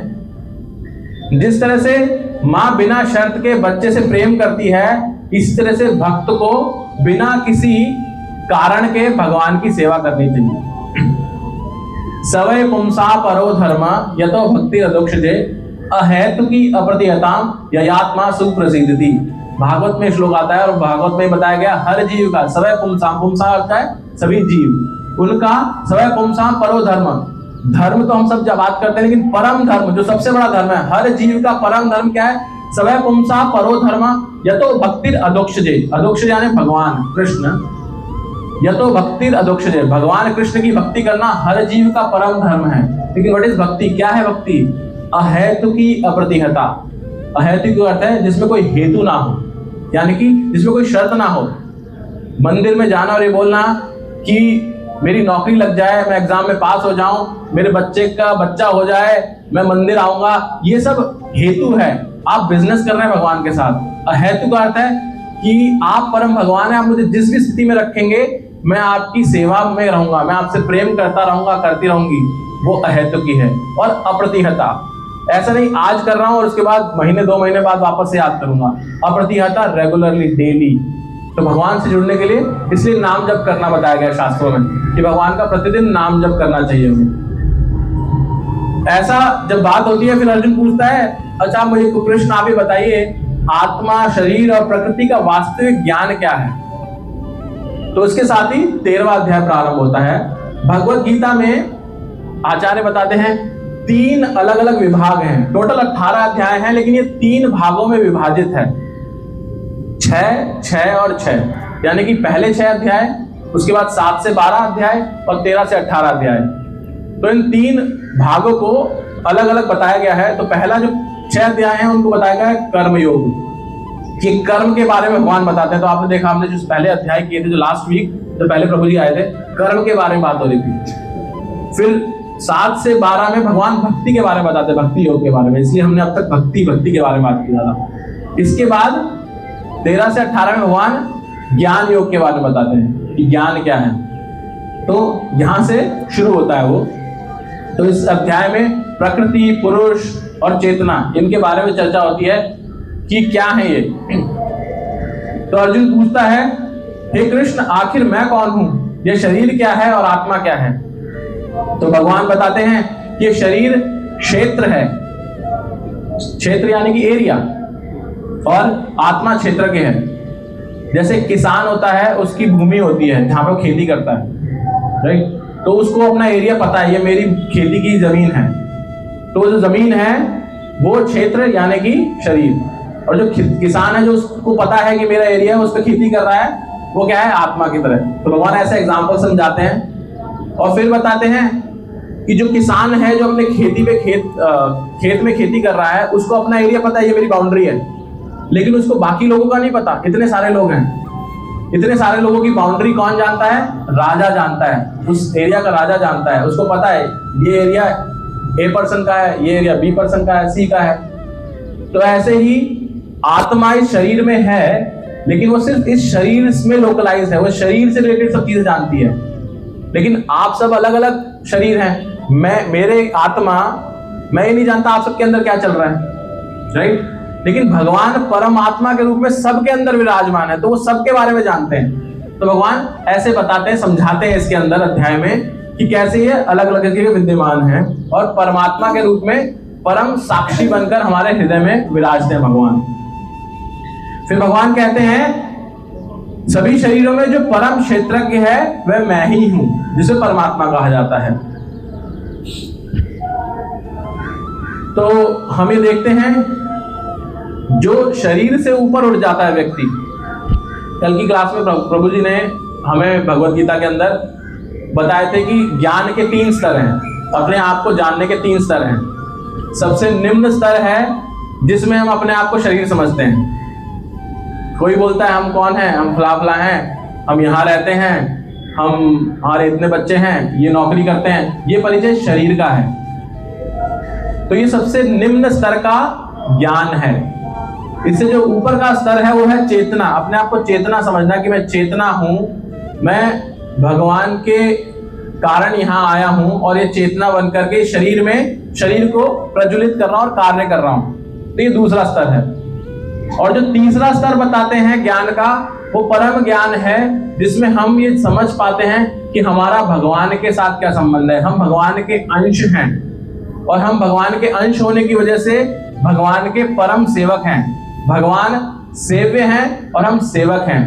जिस तरह से माँ बिना शर्त के बच्चे से प्रेम करती है, इस तरह से भक्त को बिना किसी कारण के भगवान की सेवा करनी चाहिए। सवय पुंसा परो धर्म यतो भक्ति अदोक्षते अहेतुकी अप्रतिहताम ययात्मा सुप्रसिद्धि। भागवत में श्लोक आता है और भागवत में बताया गया हर जीव का सवय पुंसा, पुंसा अर्थ है सभी जीव, उनका सवय पुंसा परो धर्म। धर्म तो हम सब जब बात करते हैं, लेकिन परम धर्म जो सबसे बड़ा धर्म है, हर जीव का परम धर्म क्या है? सवय पुंसा परो धर्म यतो भक्तिर अदोक्षजे। अदोक्षज यानी भगवान कृष्ण, यतो भक्तिर अदोक्षजे, भगवान कृष्ण की भक्ति करना हर जीव का परम धर्म है। लेकिन व्हाट इज भक्ति? क्या है भक्ति? अहेतुकी अप्रतिहता। अहेतु का अर्थ है जिसमें कोई हेतु ना हो, यानी कि जिसमें कोई शर्त ना हो। मंदिर में जाना और ये बोलना कि मेरी नौकरी लग जाए, मैं एग्जाम में पास हो जाऊं, मेरे बच्चे का बच्चा हो जाए, मैं मंदिर आऊंगा, ये सब हेतु है। आप बिजनेस कर रहे हैं भगवान के साथ। अहेतु का अर्थ है कि आप परम भगवान है, आप मुझे जिस भी स्थिति में रखेंगे मैं आपकी सेवा में रहूंगा, मैं आपसे प्रेम करता रहूंगा, करती रहूंगी, वो अहेतु की है। और अप्रतिहता, ऐसा नहीं आज कर रहा हूं और उसके बाद महीने 2 महीने बाद वापस से याद करूंगा। अप्रतिहता रेगुलरली, डेली। तो भगवान से जुड़ने के लिए इसलिए नाम जप करना बताया गया शास्त्रों में कि भगवान का प्रतिदिन नाम जप करना चाहिए हमें। ऐसा जब बात होती है, फिर अर्जुन पूछता है अच्छा मुझे कृष्ण आप ही बताइए, आत्मा, शरीर और प्रकृति का वास्तविक ज्ञान क्या है? तो उसके साथ ही 13वां अध्याय प्रारंभ होता है। भगवत गीता में आचार्य बताते हैं 3 अलग अलग विभाग हैं। टोटल 18 अध्याय हैं, लेकिन ये 3 भागों में विभाजित है, 6, 6 और 6, यानी कि पहले 6 अध्याय, उसके बाद 7 से 12 अध्याय और 13 से 18 अध्याय। तो इन 3 भागों को अलग अलग बताया गया है। तो पहला जो 6 अध्याय हैं उनको बताया गया है कर्म योग, कि कर्म के बारे में भगवान बताते हैं। तो आपने देखा, हमने जो पहले अध्याय किए थे, जो लास्ट वीक जो पहले प्रभु जी आए थे, कर्म के बारे में बात हो रही थी। फिर 7 से 12 में भगवान भक्ति के बारे में बताते हैं, भक्ति योग के बारे में, इसलिए हमने अब तक भक्ति के बारे में बात की ज्यादा। इसके बाद 13 से 18 में भगवान ज्ञान योग के बारे में बताते हैं कि ज्ञान क्या है। तो यहां से शुरू होता है वो। तो इस अध्याय में प्रकृति, पुरुष और चेतना, इनके बारे में चर्चा होती है कि क्या है ये। तो अर्जुन पूछता है हे कृष्ण आखिर मैं कौन हूं, ये शरीर क्या है और आत्मा क्या है? तो भगवान बताते हैं कि ये शरीर क्षेत्र है, क्षेत्र यानी कि एरिया, और आत्मा क्षेत्र के है। जैसे किसान होता है, उसकी भूमि होती है जहां पर वो खेती करता है, राइट? तो उसको अपना एरिया पता है, ये मेरी खेती की जमीन है। तो जो जमीन है वो क्षेत्र यानी कि शरीर। और जो किसान है, जो उसको पता है कि मेरा एरिया है, उस पर खेती कर रहा है, वो क्या है? आत्मा की तरह। तो भगवान ऐसे एग्जाम्पल समझाते हैं और फिर बताते हैं कि जो किसान है, जो अपने खेत में खेती कर रहा है, उसको अपना एरिया पता है, ये मेरी बाउंड्री है, लेकिन उसको बाकी लोगों का नहीं पता। इतने सारे लोग हैं, इतने सारे लोगों की बाउंड्री कौन जानता है? राजा जानता है, उस एरिया का राजा जानता है। उसको पता है ये एरिया ए पर्सन का है, ये एरिया बी पर्सन का है, सी का है। तो ऐसे ही आत्मा इस शरीर में है, लेकिन वो सिर्फ इस शरीर में लोकलाइज है, वो शरीर से रिलेटेड सब चीजें जानती है। लेकिन आप सब अलग अलग शरीर हैं। मेरे आत्मा, मैं ये नहीं जानता आप सबके अंदर क्या चल रहा है, राइट? लेकिन भगवान परमात्मा के रूप में सबके अंदर विराजमान है, तो वो सबके बारे में जानते हैं। तो भगवान ऐसे बताते हैं, समझाते हैं इसके अंदर अध्याय में कि कैसे ये अलग अलग के विद्यमान हैं और परमात्मा के रूप में परम साक्षी बनकर हमारे हृदय में विराजते हैं भगवान। फिर भगवान कहते हैं सभी शरीरों में जो परम क्षेत्रज्ञ है वह मैं ही हूं, जिसे परमात्मा कहा जाता है। तो हम ये देखते हैं जो शरीर से ऊपर उठ जाता है व्यक्ति। कल की क्लास में प्रभु जी ने हमें भगवत गीता के अंदर बताए थे कि ज्ञान के 3 स्तर हैं, अपने आप को जानने के 3 स्तर हैं। सबसे निम्न स्तर है जिसमें हम अपने आप को शरीर समझते हैं। कोई बोलता है हम कौन हैं, हम फला फला हैं, हम यहाँ रहते हैं, हम हमारे इतने बच्चे हैं, ये नौकरी करते हैं, ये परिचय शरीर का है। तो ये सबसे निम्न स्तर का ज्ञान है। इससे जो ऊपर का स्तर है वो है चेतना, अपने आप को चेतना समझना कि मैं चेतना हूं, मैं भगवान के कारण यहाँ आया हूं और ये चेतना बनकर के शरीर को प्रज्वलित कर रहा हूं और कार्य कर रहा हूं। तो ये दूसरा स्तर है। और जो तीसरा स्तर बताते हैं ज्ञान का, वो परम ज्ञान है, जिसमें हम ये समझ पाते हैं कि हमारा भगवान के साथ क्या संबंध है। हम भगवान के अंश हैं और हम भगवान के अंश होने की वजह से भगवान के परम सेवक हैं। भगवान सेव्य हैं और हम सेवक हैं।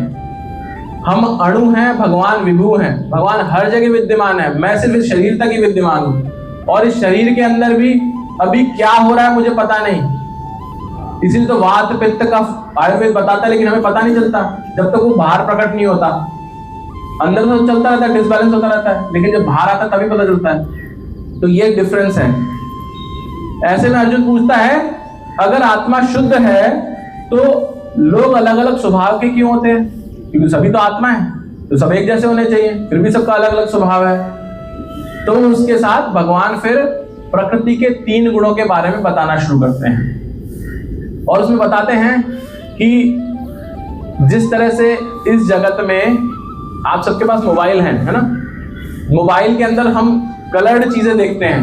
हम अणु हैं, भगवान विभु हैं। भगवान हर जगह विद्यमान है, मैं सिर्फ इस शरीर तक ही विद्यमान हूं और इस शरीर के अंदर भी अभी क्या हो रहा है मुझे पता नहीं। इसीलिए तो वात पित्त कफ आयुर्वेद बताता है, लेकिन हमें पता नहीं चलता जब तक वो बाहर प्रकट नहीं होता। अंदर तो चलता रहता है, डिसबैलेंस होता रहता है, लेकिन जब बाहर आता है तभी पता चलता है। तो ये डिफरेंस है। ऐसे में अर्जुन पूछता है अगर आत्मा शुद्ध है तो लोग अलग अलग स्वभाव के क्यों होते हैं? क्योंकि सभी तो आत्मा है, तो सब एक जैसे होने चाहिए, फिर भी सबका अलग अलग स्वभाव है। तो उसके साथ भगवान फिर प्रकृति के 3 गुणों के बारे में बताना शुरू करते हैं और उसमें बताते हैं कि जिस तरह से इस जगत में आप सबके पास मोबाइल है ना, मोबाइल के अंदर हम कलर्ड चीजें देखते हैं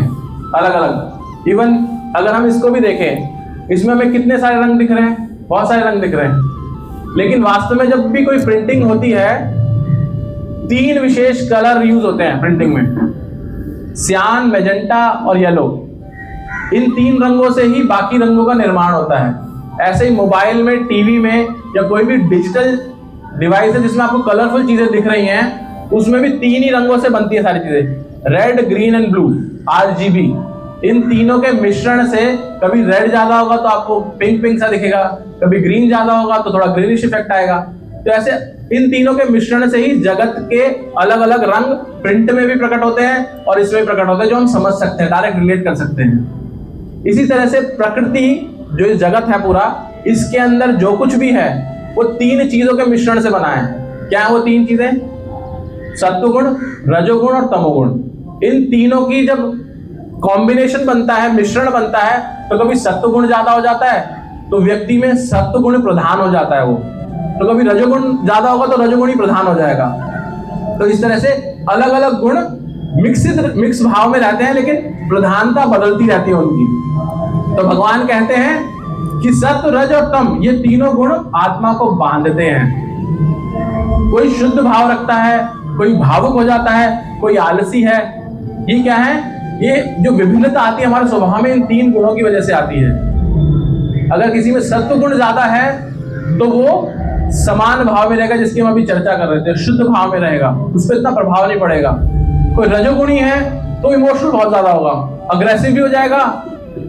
अलग अलग। इवन अगर हम इसको भी देखें, इसमें हमें कितने सारे रंग दिख रहे हैं, बहुत सारे रंग दिख रहे हैं। लेकिन वास्तव में जब भी कोई प्रिंटिंग होती है 3 विशेष कलर यूज होते हैं प्रिंटिंग में, सियान, मैजेंटा और येलो। इन 3 रंगों से ही बाकी रंगों का निर्माण होता है। ऐसे ही मोबाइल में, टीवी में या कोई भी डिजिटल डिवाइस है जिसमें आपको कलरफुल चीजें दिख रही हैं, उसमें भी 3 ही रंगों से बनती है सारी चीजें, red, green and blue, RGB। इन तीनों के मिश्रण से कभी रेड ज्यादा होगा तो आपको पिंक पिंक सा दिखेगा, कभी ग्रीन ज्यादा होगा तो थोड़ा ग्रीनिश इफेक्ट आएगा। तो ऐसे इन तीनों के मिश्रण से ही जगत के अलग अलग रंग प्रिंट में भी प्रकट होते हैं और इसमें भी प्रकट होते हैं, जो हम समझ सकते हैं, डायरेक्ट रिलेट कर सकते हैं। इसी तरह से प्रकृति जो इस जगत है पूरा, इसके अंदर जो कुछ भी है वो 3 चीजों के मिश्रण से बना है। क्या है वो 3 चीजें? सत्वगुण, रजोगुण और तमोगुण। इन तीनों की जब कॉम्बिनेशन बनता है, मिश्रण बनता है, तो कभी सत्वगुण ज्यादा हो जाता है तो व्यक्ति में सत्वगुण प्रधान हो जाता है वो, तो कभी रजोगुण ज्यादा होगा तो रजोगुण ही प्रधान हो जाएगा। तो इस तरह से अलग अलग गुण मिक्स भाव में रहते हैं, लेकिन प्रधानता बदलती रहती है उनकी। तो भगवान कहते हैं कि सत्व, रज और तम, ये तीनों गुण आत्मा को बांधते हैं। कोई शुद्ध भाव रखता है, कोई भावुक हो जाता है, कोई आलसी है। ये क्या है? ये जो विभिन्नता आती है हमारे स्वभाव में, इन 3 गुणों की वजह से आती है। अगर किसी में सत्व गुण ज्यादा है तो वो समान भाव में रहेगा, जिसकी हम अभी चर्चा कर रहे थे, शुद्ध भाव में रहेगा, उस पर इतना प्रभाव नहीं पड़ेगा। कोई रजोगुणी है तो इमोशनल बहुत ज्यादा होगा, अग्रेसिव भी हो जाएगा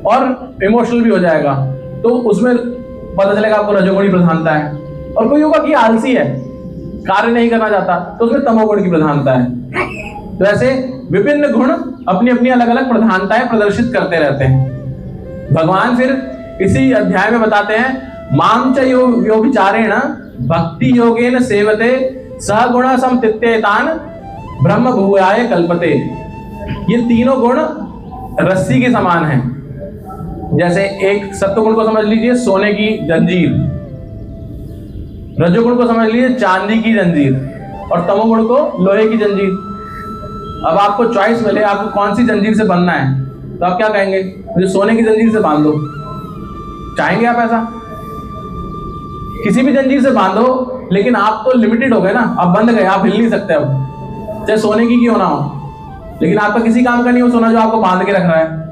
और इमोशनल भी हो जाएगा, तो उसमें पता चलेगा आपको रजोगुणी प्रधानता है। और कोई होगा कि आलसी है, कार्य नहीं करना चाहता, तो उसमें तमोगुण की प्रधानता है। तो ऐसे विभिन्न गुण अपनी अपनी अलग अलग प्रधानताएं प्रदर्शित करते रहते हैं। भगवान फिर इसी अध्याय में बताते हैं, माम च यो विचारेण भक्ति योगेन सेवते सगुण समतित्येतान ब्रह्म भूयाय कल्पते। ये तीनों गुण रस्सी के समान हैं। जैसे एक सत्वगुण को समझ लीजिए सोने की जंजीर, रजोगुण को समझ लीजिए चांदी की जंजीर, और तमोगुण को लोहे की जंजीर। अब आपको चॉइस मिले आपको कौन सी जंजीर से बनना है, तो आप क्या कहेंगे, मुझे सोने की जंजीर से बांध दो। चाहेंगे आप ऐसा? किसी भी जंजीर से बांधो, लेकिन आप तो लिमिटेड हो गए ना, आप बंध गए, आप हिल नहीं सकते अब, चाहे सोने की क्यों ना हो। लेकिन आपका किसी काम का नहीं हो सोना जो आपको बांध के रख रहा है।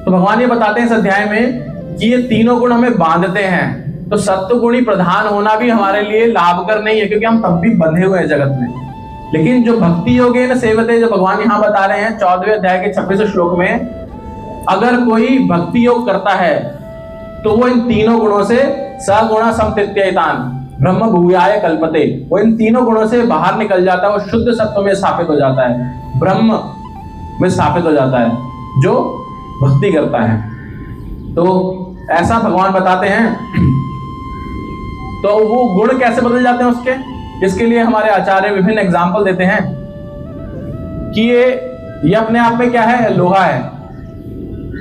तो भगवान ये बताते हैं इस अध्याय में कि ये तीनों गुण हमें बांधते हैं। तो सत्वगुणी प्रधान होना भी हमारे लिए लाभकर नहीं है, क्योंकि हम तब भी बंधे हुए हैं जगत में। लेकिन जो भक्ति योगेन सेवते, जो भगवान यहाँ बता रहे हैं 14वें अध्याय के 26वें श्लोक में, अगर कोई भक्ति योग करता है तो वो इन तीनों गुणों से सगुण समतित्येतान ब्रह्म भूयाय कल्पते, वो इन तीनों गुणों से बाहर निकल जाता है, वो शुद्ध सत्व में स्थापित हो जाता है, ब्रह्म में स्थापित हो जाता है, जो भक्ति करता है। तो ऐसा भगवान बताते हैं। तो वो गुण कैसे बदल जाते हैं उसके, इसके लिए हमारे आचार्य विभिन्न एग्जाम्पल देते हैं कि ये अपने आप में क्या है, लोहा है।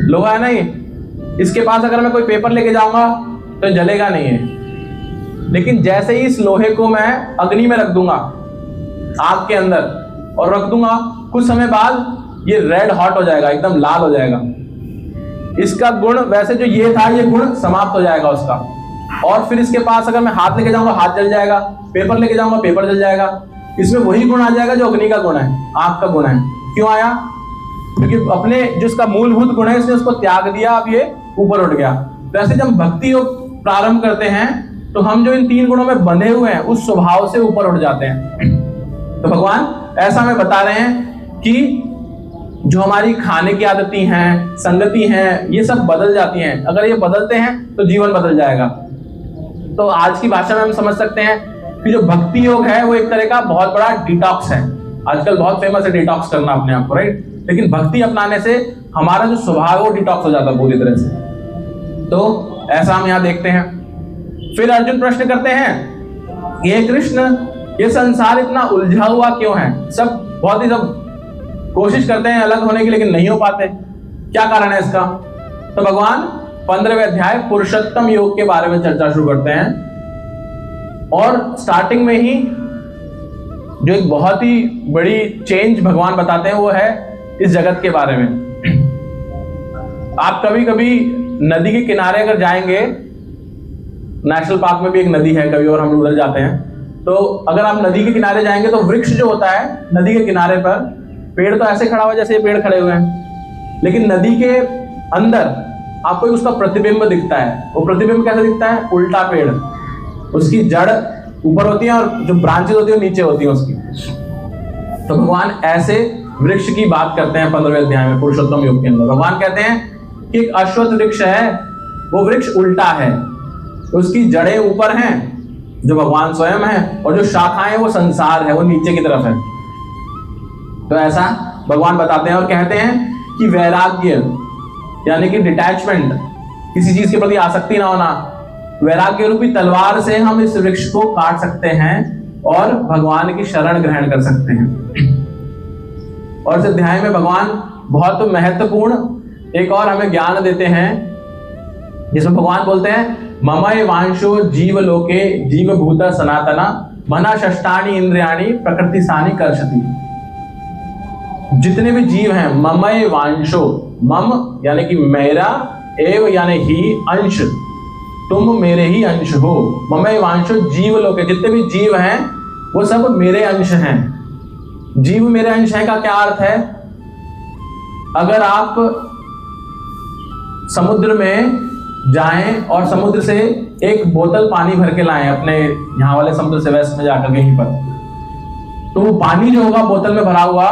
लोहा है ना, ये इसके पास अगर मैं कोई पेपर लेके जाऊंगा तो जलेगा नहीं है। लेकिन जैसे ही इस लोहे को मैं अग्नि में रख दूंगा, आग के अंदर, और रख दूंगा, कुछ समय बाद ये रेड हॉट हो जाएगा, एकदम लाल हो जाएगा। इसका गुण वैसे जो ये था, ये गुण समाप्त हो जाएगा उसका। और फिर इसके पास अगर मैं हाथ लेके जाऊंगा, हाथ जल जाएगा, पेपर लेके जाऊंगा, पेपर जल जाएगा। इसमें वही गुण आ जाएगा जो अग्नि का गुण है, आग का गुण है। क्यों आया? क्योंकि अपने जो इसका मूलभूत गुण है, इसने उसको त्याग दिया, अब ये ऊपर उठ गया। वैसे जब भक्ति योग प्रारंभ करते हैं तो हम जो इन तीन गुणों में बंधे हुए हैं, उस स्वभाव से ऊपर उठ जाते हैं। तो भगवान ऐसा हमें बता रहे हैं कि जो हमारी खाने की आदतें हैं, संगति हैं, ये सब बदल जाती हैं। अगर ये बदलते हैं तो जीवन बदल जाएगा। तो आज की भाषा में हम समझ सकते हैं कि जो भक्ति योग है वो एक तरह का बहुत बड़ा डिटॉक्स है। आजकल बहुत फेमस है डिटॉक्स करना अपने आप को, राइट? लेकिन भक्ति अपनाने से हमारा जो स्वभाव है वो डिटॉक्स हो जाता है पूरी तरह से। तो ऐसा हम यहाँ देखते हैं। फिर अर्जुन प्रश्न करते हैं, ये कृष्ण, ये संसार इतना उलझा हुआ क्यों है? सब बहुत ही सब कोशिश करते हैं अलग होने की, लेकिन नहीं हो पाते। क्या कारण है इसका? तो भगवान 15वें अध्याय पुरुषोत्तम योग के बारे में चर्चा शुरू करते हैं। और स्टार्टिंग में ही जो एक बहुत ही बड़ी चेंज भगवान बताते हैं वो है इस जगत के बारे में। आप कभी कभी नदी के किनारे अगर जाएंगे, नेशनल पार्क में भी एक नदी है कभी, और हम उधर जाते हैं, तो अगर आप नदी के किनारे जाएंगे तो वृक्ष जो होता है नदी के किनारे पर, पेड़ तो ऐसे खड़ा हुआ जैसे ये पेड़ खड़े हुए हैं, लेकिन नदी के अंदर आपको उसका प्रतिबिंब दिखता है। वो प्रतिबिंब कैसे दिखता है? उल्टा पेड़, उसकी जड़ ऊपर होती है और जो ब्रांचेस होती है वो नीचे होती है उसकी। तो भगवान ऐसे वृक्ष की बात करते हैं 15वें अध्याय में पुरुषोत्तम योग के अंदर। भगवान कहते हैं कि एक अश्वत्थ वृक्ष है, वो वृक्ष उल्टा है, उसकी जड़ें ऊपर हैं जो भगवान स्वयं है, और जो शाखाएं वो संसार है, वो नीचे की तरफ है। तो ऐसा भगवान बताते हैं और कहते हैं कि वैराग्य यानी कि डिटैचमेंट, किसी चीज के प्रति आसक्ति ना होना, वैराग्य रूपी तलवार से हम इस वृक्ष को काट सकते हैं और भगवान की शरण ग्रहण कर सकते हैं। और इस अध्याय में भगवान बहुत महत्वपूर्ण एक और हमें ज्ञान देते हैं, जिसमें भगवान बोलते हैं, ममय वांशो जीव लोके जीव भूत सनातना मना षष्ठानि इंद्रियाणि प्रकृति सानि कर्षति। जितने भी जीव हैं, ममय वांशो, मम यानी कि मेरा, एव यानी ही, अंश, तुम मेरे ही अंश हो। ममय वांशो जीव लोके, जितने भी जीव हैं वो सब मेरे अंश हैं। जीव मेरे अंश है का क्या अर्थ है? अगर आप समुद्र में जाएं और समुद्र से एक बोतल पानी भर के लाएं, अपने यहाँ वाले समुद्र से वेस्ट में जाकर कहीं पर, तो वो पानी जो होगा बोतल में भरा हुआ,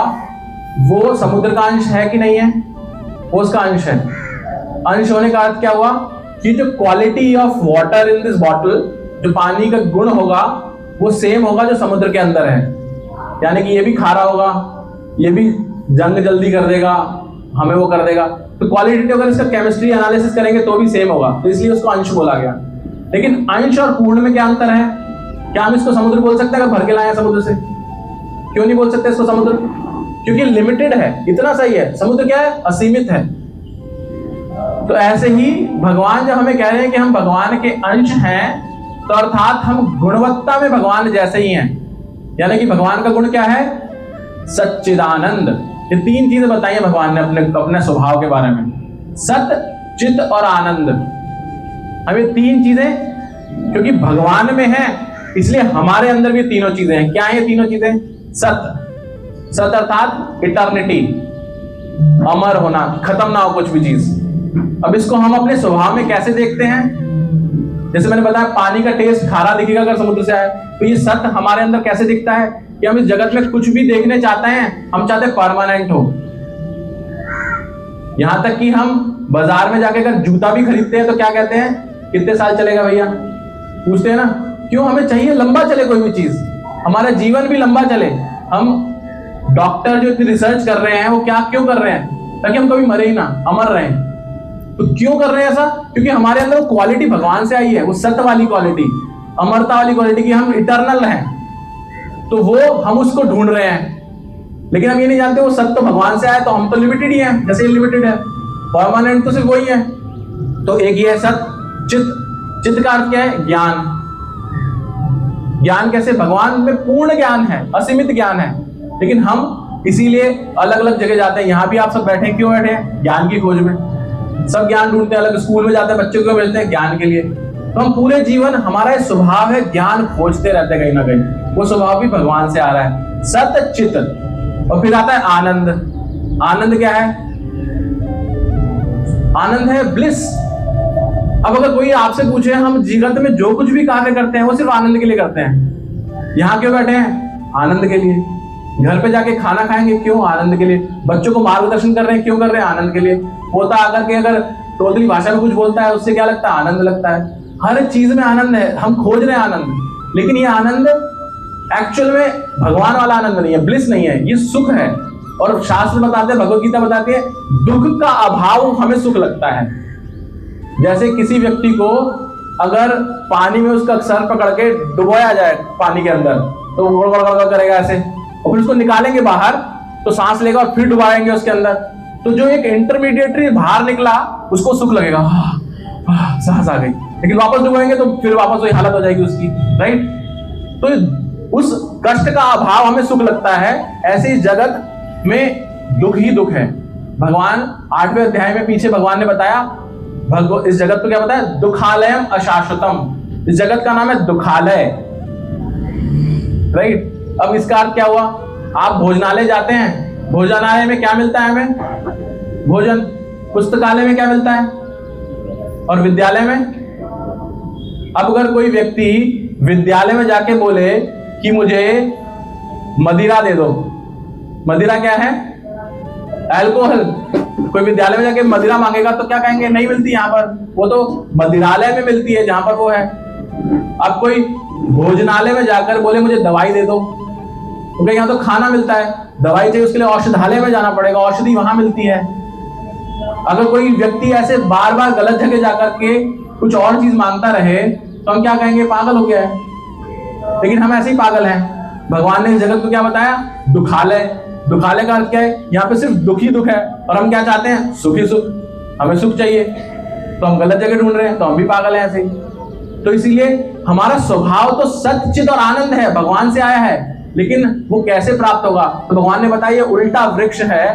वो समुद्र का अंश है कि नहीं है? वो उसका अंश है। अंश होने का अर्थ क्या हुआ कि जो quality of water in this bottle, जो पानी का गुण होगा वो सेम होगा जो समुद्र के अंदर है। यानी कि ये भी खारा होगा, ये भी जंग जल्दी कर देगा, हमें वो कर देगा। तो क्वालिटेटिव अगर इसका केमिस्ट्री एनालिसिस करेंगे तो भी सेम होगा, तो इसलिए उसको अंश बोला गया। लेकिन अंश और पूर्ण में क्या अंतर है? क्या हम इसको समुद्र बोल सकते हैं अगर भर के लाए हैं समुद्र से? क्यों नहीं बोल सकते इसको समुद्र? क्योंकि लिमिटेड है, इतना सही है। समुद्र क्या है? असीमित है। तो ऐसे ही भगवान जब हमें कह रहे हैं कि हम भगवान के अंश हैं, तो अर्थात हम गुणवत्ता में भगवान जैसे ही हैं। यानी कि भगवान का गुण क्या है? सच्चिदानंद। ये तीन चीजें बताई हैं भगवान ने अपने स्वभाव के बारे में, सत, चित और आनंद। अब ये तीन चीजें क्योंकि भगवान में है, इसलिए हमारे अंदर भी तीनों चीजें हैं। क्या है ये तीनों चीजें? सत, सत अर्थात इटर्निटी, अमर होना, खत्म ना हो कुछ भी चीज। अब इसको हम अपने स्वभाव में कैसे देखते हैं? जैसे मैंने बताया पानी का टेस्ट खारा दिखेगा अगर समुद्र से आए, तो ये सत हमारे अंदर कैसे दिखता है कि हम इस जगत में कुछ भी देखने चाहते हैं, हम चाहते हैं परमानेंट हो। यहां तक कि हम बाजार में जाके अगर जूता भी खरीदते हैं तो क्या कहते हैं? कितने साल चलेगा भैया? पूछते हैं ना। क्यों? हमें चाहिए लंबा चले कोई भी चीज, हमारा जीवन भी लंबा चले। हम डॉक्टर जो इतनी रिसर्च कर रहे हैं वो क्या क्यों कर रहे हैं? ताकि हम कभी मरे ही ना, अमर रहें। तो क्यों कर रहे हैं ऐसा? क्योंकि हमारे अंदर वो क्वालिटी भगवान से आई है, वो सत्य वाली क्वालिटी, अमरता वाली क्वालिटी की हम इटर्नल हैं। तो वो हम उसको ढूंढ रहे हैं। लेकिन हम ये नहीं जानते वो सत्य तो भगवान से आया, तो हम तो लिमिटेड ही हैं, जैसे लिमिटेड है। परमानेंट तो सिर्फ वही है। तो एक ये है सत्य। चित, चित का अर्थ क्या है? ज्ञान। ज्ञान कैसे? भगवान में पूर्ण ज्ञान है, असीमित ज्ञान है। लेकिन हम इसीलिए अलग अलग जगह जाते हैं। यहां भी आप सब बैठे हैं, क्यों बैठे हैं? ज्ञान की खोज में। सब ज्ञान ढूंढते हैं, अलग स्कूल में जाते हैं, बच्चों को भेजते हैं ज्ञान के लिए। तो हम पूरे जीवन, हमारा स्वभाव है ज्ञान खोजते रहते हैं कहीं ना कहीं। वो स्वभाव भी भगवान से आ रहा है, सत चित। और फिर आता है आनंद। आनंद क्या है? आनंद है ब्लिस। अब अगर कोई आपसे पूछे हम जीवन में जो कुछ भी कार्य करते हैं वो सिर्फ आनंद के लिए करते हैं, यहां क्यों बैठे हैं? आनंद के लिए। घर पे जाके खाना खाएंगे, क्यों? आनंद के लिए। बच्चों को मार्गदर्शन कर रहे हैं, क्यों कर रहे हैं? आनंद के लिए। पोता आकर के अगर टोटली भाषा में कुछ बोलता है, उससे क्या लगता है? आनंद लगता है। हर चीज में आनंद है, हम खोज रहे हैं आनंद। लेकिन ये आनंद एक्चुअल में भगवान वाला आनंद नहीं है, ब्लिस नहीं है, ये सुख है। और शास्त्र बताते हैं, भगवत गीता बताती है, दुख का अभाव हमें सुख लगता है। जैसे किसी व्यक्ति को अगर पानी में उसका सर पकड़ के डुबोया जाए पानी के अंदर, तो वो गड़गड़ करेगा ऐसे, और फिर उसको निकालेंगे बाहर तो सांस लेगा और फिर डुबाएंगे उसके अंदर, तो जो एक इंटरमीडिएटरी बाहर निकला उसको सुख लगेगा, सांस आ गई। लेकिन वापस डुबाएंगे तो फिर वापस वही हालत हो जाएगी उसकी, राइट। तो उस कष्ट का अभाव हमें सुख लगता है। ऐसे इस जगत में दुख ही दुख है। भगवान 8वें अध्याय में पीछे भगवान ने बताया, इस जगत को क्या बताया? दुखालयम अशाश्वतम। इस जगत का नाम है दुखालय, राइट। अब इसका अर्थ क्या हुआ? आप भोजनालय जाते हैं, भोजनालय में क्या मिलता है हमें? भोजन। पुस्तकालय में क्या मिलता है? और विद्यालय में? अब अगर कोई व्यक्ति विद्यालय में जाके बोले कि मुझे मदिरा दे दो, मदिरा क्या है? अल्कोहल। कोई विद्यालय में जाके मदिरा मांगेगा तो क्या कहेंगे? नहीं मिलती यहाँ पर, वो तो मदिरालय में मिलती है जहां पर वो है। अब कोई भोजनालय में जाकर बोले मुझे दवाई दे दो, क्योंकि यहाँ तो खाना मिलता है, दवाई चाहिए उसके लिए औषधालय में जाना पड़ेगा, औषधि वहां मिलती है। अगर कोई व्यक्ति ऐसे बार बार गलत जगह जाकर के कुछ और चीज मांगता रहे तो हम क्या कहेंगे? पागल हो गया है। लेकिन हम ऐसे ही पागल हैं। भगवान ने इस जगत को क्या बताया? दुखालय। दुखालय का अर्थ क्या है? यहाँ पे सिर्फ दुख ही दुख है, और हम क्या चाहते हैं? सुख ही सुख। हमें सुख चाहिए, तो हम गलत जगह ढूंढ रहे हैं, तो हम भी पागल हैं ऐसे ही। तो इसीलिए हमारा स्वभाव तो सत्य, चित और आनंद है, भगवान से आया है। लेकिन वो कैसे प्राप्त होगा? तो भगवान ने बताया उल्टा वृक्ष है,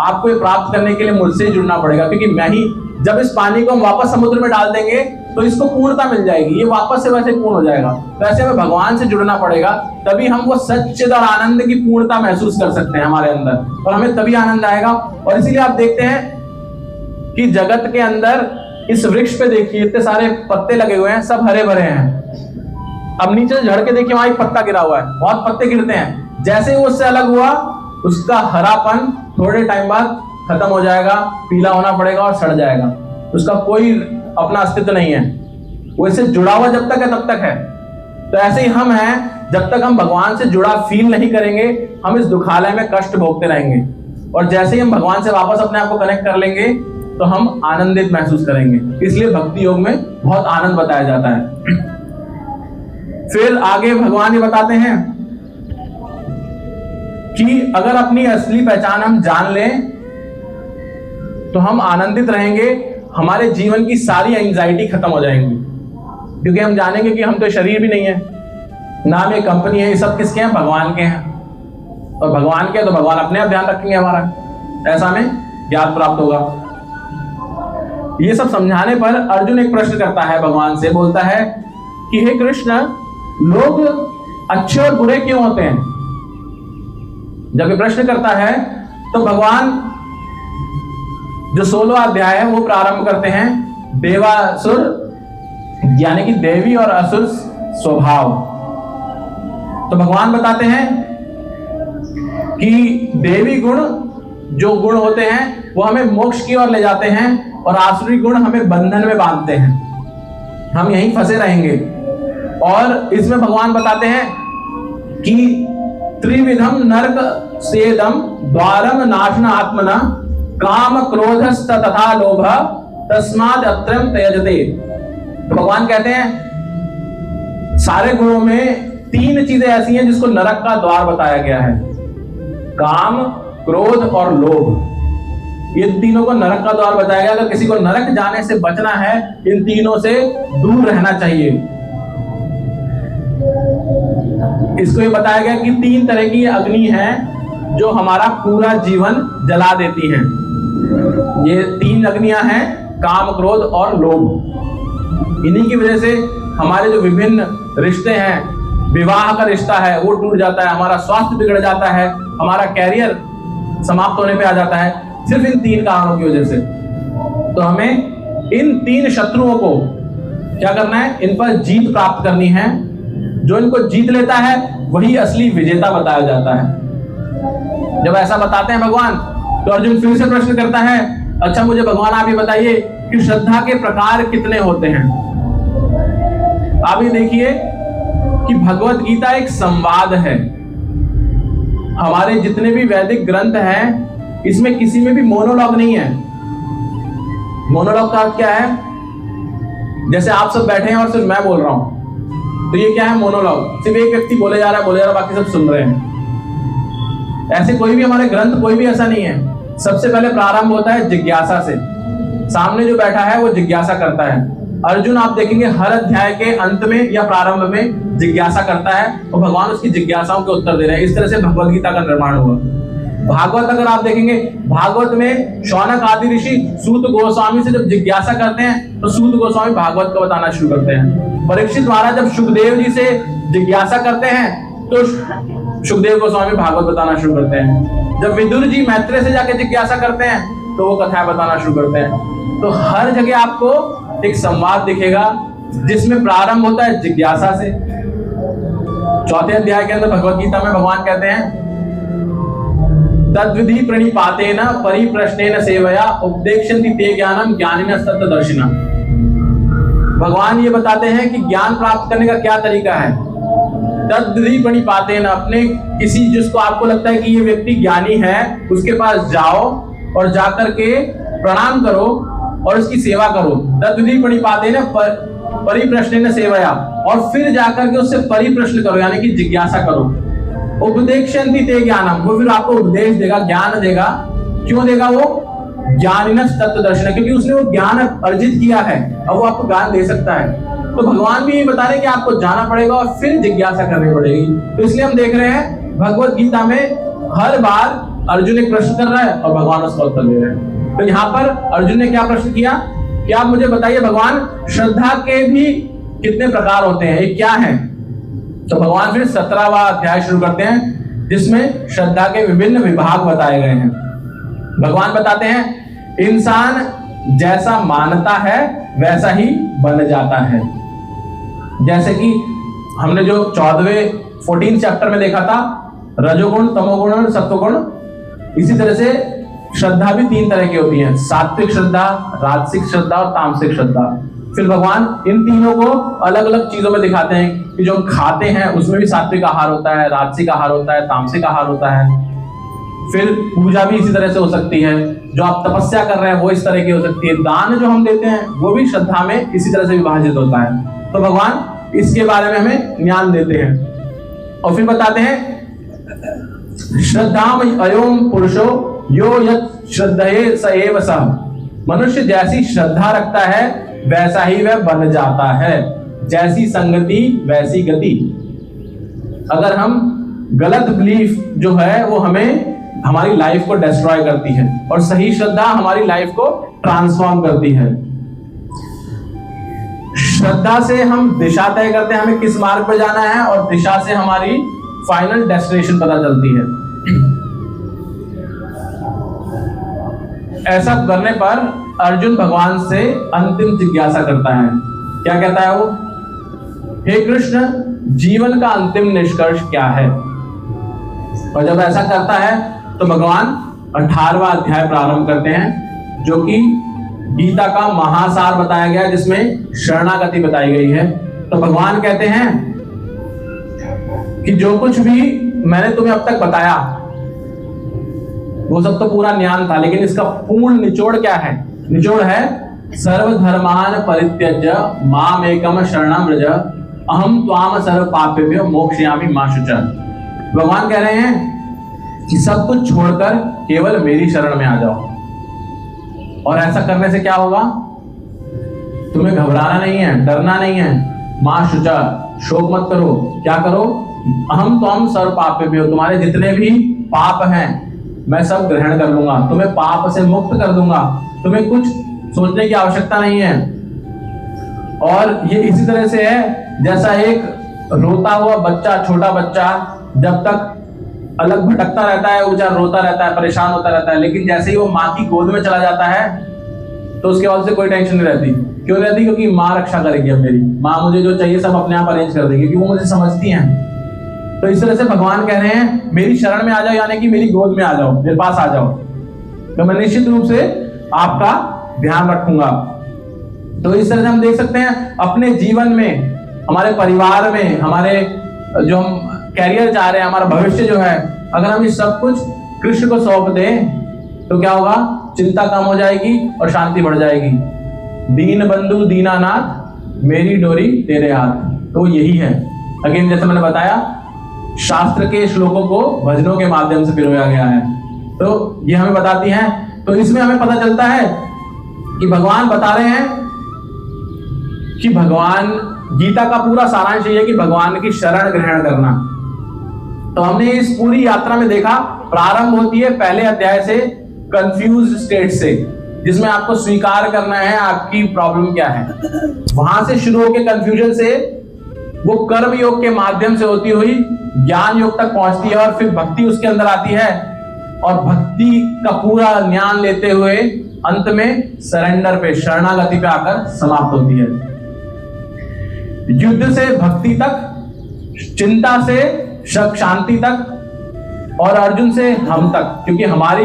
आपको ये प्राप्त करने के लिए मुझसे जुड़ना पड़ेगा। क्योंकि मैं ही, जब इस पानी को हम वापस समुद्र में डाल देंगे तो इसको पूर्णता मिल जाएगी, ये वापस से वैसे पूर्ण हो जाएगा। तो ऐसे हमें भगवान से जुड़ना पड़ेगा, तभी हम वो सच्चे और आनंद की पूर्णता महसूस कर सकते हैं हमारे अंदर, और हमें तभी आनंद आएगा। और इसीलिए आप देखते हैं कि जगत के अंदर इस वृक्ष पे देखिए इतने सारे पत्ते लगे हुए हैं, सब हरे भरे हैं। अब नीचे झड़ के देखिए, वहां एक पत्ता गिरा हुआ है, बहुत पत्ते गिरते हैं। जैसे ही वो उससे अलग हुआ, उसका हरापन थोड़े टाइम बाद खत्म हो जाएगा, पीला होना पड़ेगा और सड़ जाएगा। उसका कोई अपना अस्तित्व नहीं है, वो इससे जुड़ा हुआ जब तक है तब तक है। तो ऐसे ही हम हैं, जब तक हम भगवान से जुड़ा फील नहीं करेंगे हम इस दुखालय में कष्ट भोगते रहेंगे, और जैसे ही हम भगवान से वापस अपने आप को कनेक्ट कर लेंगे तो हम आनंदित महसूस करेंगे। इसलिए भक्ति योग में बहुत आनंद बताया जाता है। फिर आगे भगवान ये बताते हैं कि अगर अपनी असली पहचान हम जान लें तो हम आनंदित रहेंगे, हमारे जीवन की सारी एंजाइटी खत्म हो जाएंगी, क्योंकि हम जानेंगे कि हम तो शरीर भी नहीं है, नाम ये कंपनी है, ये सब किसके हैं? भगवान के हैं। और भगवान के तो भगवान अपने आप ध्यान रखेंगे हमारा, ऐसा में ज्ञान प्राप्त होगा। ये सब समझाने पर अर्जुन एक प्रश्न करता है भगवान से, बोलता है कि हे कृष्ण, लोग अच्छे और बुरे क्यों होते हैं? जब ये प्रश्न करता है तो भगवान जो 16वां अध्याय है वो प्रारंभ करते हैं देवासुर, यानी कि देवी और असुर स्वभाव। तो भगवान बताते हैं कि देवी गुण जो गुण होते हैं वो हमें मोक्ष की ओर ले जाते हैं, और आसुरी गुण हमें बंधन में बांधते हैं, हम यहीं फंसे रहेंगे। और इसमें भगवान बताते हैं कि त्रिविधम नरक सेदम द्वारम नाशना आत्मना काम क्रोधस्त तथा लोभ तस्माद अत्रम त्यजते। तो भगवान कहते हैं सारे गुणों में 3 चीजें ऐसी हैं जिसको नरक का द्वार बताया गया है, काम, क्रोध और लोभ। ये तीनों को नरक का द्वार बताया गया। अगर किसी को नरक जाने से बचना है, इन तीनों से दूर रहना चाहिए। इसको ये बताया गया कि 3 तरह की अग्नि है जो हमारा पूरा जीवन जला देती हैं। ये 3 अग्नियां हैं, काम, क्रोध और लोभ। इन्हीं की वजह से हमारे जो विभिन्न रिश्ते हैं, विवाह का रिश्ता है वो टूट जाता है, हमारा स्वास्थ्य बिगड़ जाता है, हमारा कैरियर समाप्त होने पे आ जाता है, सिर्फ इन 3 कारणों की वजह से। तो हमें इन 3 शत्रुओं को क्या करना है? इन पर जीत प्राप्त करनी है। जो इनको जीत लेता है वही असली विजेता बताया जाता है। जब ऐसा बताते हैं भगवान तो अर्जुन फिर से प्रश्न करता है, अच्छा मुझे भगवान आप ये बताइए कि श्रद्धा के प्रकार कितने होते हैं? आप ये देखिए कि भगवत गीता एक संवाद है। हमारे जितने भी वैदिक ग्रंथ हैं इसमें किसी में भी मोनोलॉग नहीं है। मोनोलॉग का अर्थ क्या है? जैसे आप सब बैठे हैं और सिर्फ मैं बोल रहा हूं, तो ये क्या है? मोनोलॉग। सिर्फ एक व्यक्ति बोले जा रहा है, बाकी सब सुन रहे हैं। ऐसे कोई भी हमारे ग्रंथ कोई भी ऐसा नहीं है। सबसे पहले प्रारंभ होता है जिज्ञासा से। सामने जो बैठा है वो जिज्ञासा करता है। अर्जुन आप देखेंगे हर अध्याय के अंत में या प्रारंभ में जिज्ञासा करता है और भगवान उसकी जिज्ञासाओं के उत्तर दे रहे हैं। इस तरह से भगवत गीता का निर्माण हुआ। भागवत अगर आप देखेंगे, भागवत में शौनक आदि ऋषि सूत गोस्वामी से जब जिज्ञासा करते हैं तो सूत गोस्वामी भागवत का बताना शुरू करते हैं। परीक्षित महाराज जब सुखदेव जी से जिज्ञासा करते हैं तो सुखदेव गोस्वामी भागवत बताना शुरू करते हैं। जब विदुर जी मैत्रेय से जाके जिज्ञासा करते हैं तो वो कथाएं बताना शुरू करते हैं। तो हर जगह आपको एक संवाद दिखेगा जिसमें प्रारंभ होता है जिज्ञासा से। 4थे अध्याय के अंदर भगवत गीता में भगवान कहते हैं तद्विधि प्रणिपातेन परिप्रश्नेन सेवया उपदेक्षन्ति ते ज्ञानम ज्ञानिनः सत्तदर्शिनः। भगवान ये बताते हैं कि ज्ञान प्राप्त करने का क्या तरीका है। तद्विधि प्रणिपातेन, अपने किसी जिसको आपको लगता है कि ये व्यक्ति ज्ञानी है उसके पास जाओ और जाकर के प्रणाम करो और उसकी सेवा करो। तद्विधि प्रणिपातेन परिप्रश्नेन सेवया, और फिर जाकर के उससे परिप्रश्न करो यानी कि जिज्ञासा करो। उपदेक्षन्ति ते ज्ञानम, वो फिर आपको उपदेश देगा, ज्ञान देगा। क्यों देगा? वो ज्ञानिनः तत्त्वदर्शिनः, क्योंकि उसने वो ज्ञान अर्जित किया है, अब वो आपको ज्ञान दे सकता है। तो भगवान भी ये बता रहे हैं कि आपको जाना पड़ेगा और फिर जिज्ञासा करनी पड़ेगी। तो इसलिए हम देख रहे हैं भगवत गीता में हर बार अर्जुन एक प्रश्न कर रहा है और भगवान उसका उत्तर दे रहे हैं। तो यहाँ पर अर्जुन ने क्या प्रश्न किया कि आप मुझे बताइए भगवान, श्रद्धा के भी कितने प्रकार होते हैं, ये क्या है? तो भगवान फिर 17वां अध्याय शुरू करते हैं जिसमें श्रद्धा के विभिन्न विभाग बताए गए हैं। भगवान बताते हैं इंसान जैसा मानता है वैसा ही बन जाता है। जैसे कि हमने जो 14वें चैप्टर में देखा था, रजोगुण, तमोगुण और सत्वगुण। इसी तरह से श्रद्धा भी 3 तरह की होती है, सात्विक श्रद्धा, राजसिक श्रद्धा और तामसिक श्रद्धा। फिर भगवान इन तीनों को अलग अलग चीजों में दिखाते हैं कि जो हम खाते हैं उसमें भी सात्विक आहार होता है, राजसिक आहार होता है, तामसिक आहार होता है। फिर पूजा भी इसी तरह से हो सकती है, जो आप तपस्या कर रहे हैं वो इस तरह की हो सकती है, दान जो हम देते हैं वो भी श्रद्धा में इसी तरह से विभाजित होता है। तो भगवान इसके बारे में हमें ज्ञान देते हैं और फिर बताते हैं श्रद्धाम अयोम पुरुषो यो यत् श्रद्धये स एव सः। मनुष्य जैसी श्रद्धा रखता है वैसा ही वह बन जाता है, जैसी संगति वैसी गति। अगर हम गलत बिलीफ जो है वो हमें हमारी लाइफ को डिस्ट्रॉय करती है और सही श्रद्धा हमारी लाइफ को ट्रांसफॉर्म करती है। श्रद्धा से हम दिशा तय करते हैं हमें किस मार्ग पर जाना है और दिशा से हमारी फाइनल डेस्टिनेशन पता चलती है। ऐसा करने पर अर्जुन भगवान से अंतिम जिज्ञासा करता है। क्या कहता है वो? हे कृष्ण, जीवन का अंतिम निष्कर्ष क्या है? और जब ऐसा करता है तो भगवान 18वां अध्याय प्रारंभ करते हैं, जो कि गीता का महासार बताया गया है, जिसमें शरणागति बताई गई है। तो भगवान कहते हैं कि जो कुछ भी मैंने तुम्हें अब तक बताया वो सब तो पूरा ज्ञान था, लेकिन इसका पूर्ण निचोड़ क्या है? निचोड़ है सर्वधर्मान परित्यज्य माम एकम शरणं व्रज अहम त्वाम सर्व पापेभ्यो मोक्षयामि मा शुचः। भगवान कह रहे हैं कि सब कुछ छोड़कर केवल मेरी शरण में आ जाओ। और ऐसा करने से क्या होगा? तुम्हें घबराना नहीं है, डरना नहीं है। मां शुचः, शोक मत करो। क्या करो? अहम त्वम सर्व पापेभ्यो, तुम्हारे जितने भी पाप हैं मैं सब ग्रहण कर लूंगा, तुम्हें पाप से मुक्त कर दूंगा, तुम्हें कुछ सोचने की आवश्यकता नहीं है। और ये इसी तरह से है जैसा एक रोता हुआ बच्चा, छोटा बच्चा जब तक अलग भटकता रहता है, ऊंचा रोता रहता है, परेशान होता रहता है, लेकिन जैसे ही वो माँ की गोद में चला जाता है तो उसके बाद से कोई टेंशन नहीं रहती। क्यों रहती? क्योंकि माँ रक्षा करेगी। अब मेरी माँ मुझे जो चाहिए सब अपने आप अरेंज कर देगी, क्योंकि वो मुझे समझती हैं। तो इस तरह से भगवान कह रहे हैं मेरी शरण में आ जाओ, यानी कि मेरी गोद में आ जाओ, मेरे पास आ जाओ, तो मैं निश्चित रूप से आपका ध्यान रखूंगा। तो इस तरह से हम देख सकते हैं अपने जीवन में, हमारे परिवार में, हमारे जो हम कैरियर चाह रहे हैं, हमारा भविष्य जो है, अगर हम इस सब कुछ कृष्ण को सौंप दें तो क्या होगा? चिंता कम हो जाएगी और शांति बढ़ जाएगी। दीन बंधु दीनानाथ मेरी डोरी तेरे हाथ। तो यही है। अगेन जैसे मैंने बताया, शास्त्र के श्लोकों को भजनों के माध्यम से पिरोया गया है, तो ये हमें बताती हैं। तो इसमें हमें पता चलता है कि भगवान बता रहे हैं कि भगवान, गीता का पूरा सारांश ये है कि भगवान की शरण ग्रहण करना। तो हमने इस पूरी यात्रा में देखा, प्रारंभ होती है पहले अध्याय से कंफ्यूज स्टेट से, जिसमें आपको स्वीकार करना है आपकी प्रॉब्लम क्या है। वहां से शुरू होकर कंफ्यूजन से वो कर्म योग के माध्यम से होती हुई ज्ञान योग तक पहुंचती है और फिर भक्ति उसके अंदर आती है और भक्ति का पूरा ज्ञान लेते हुए अंत में सरेंडर पे, शरणागति पे आकर समाप्त होती है। युद्ध से भक्ति तक, चिंता से शांति तक और अर्जुन से हम तक। क्योंकि हमारी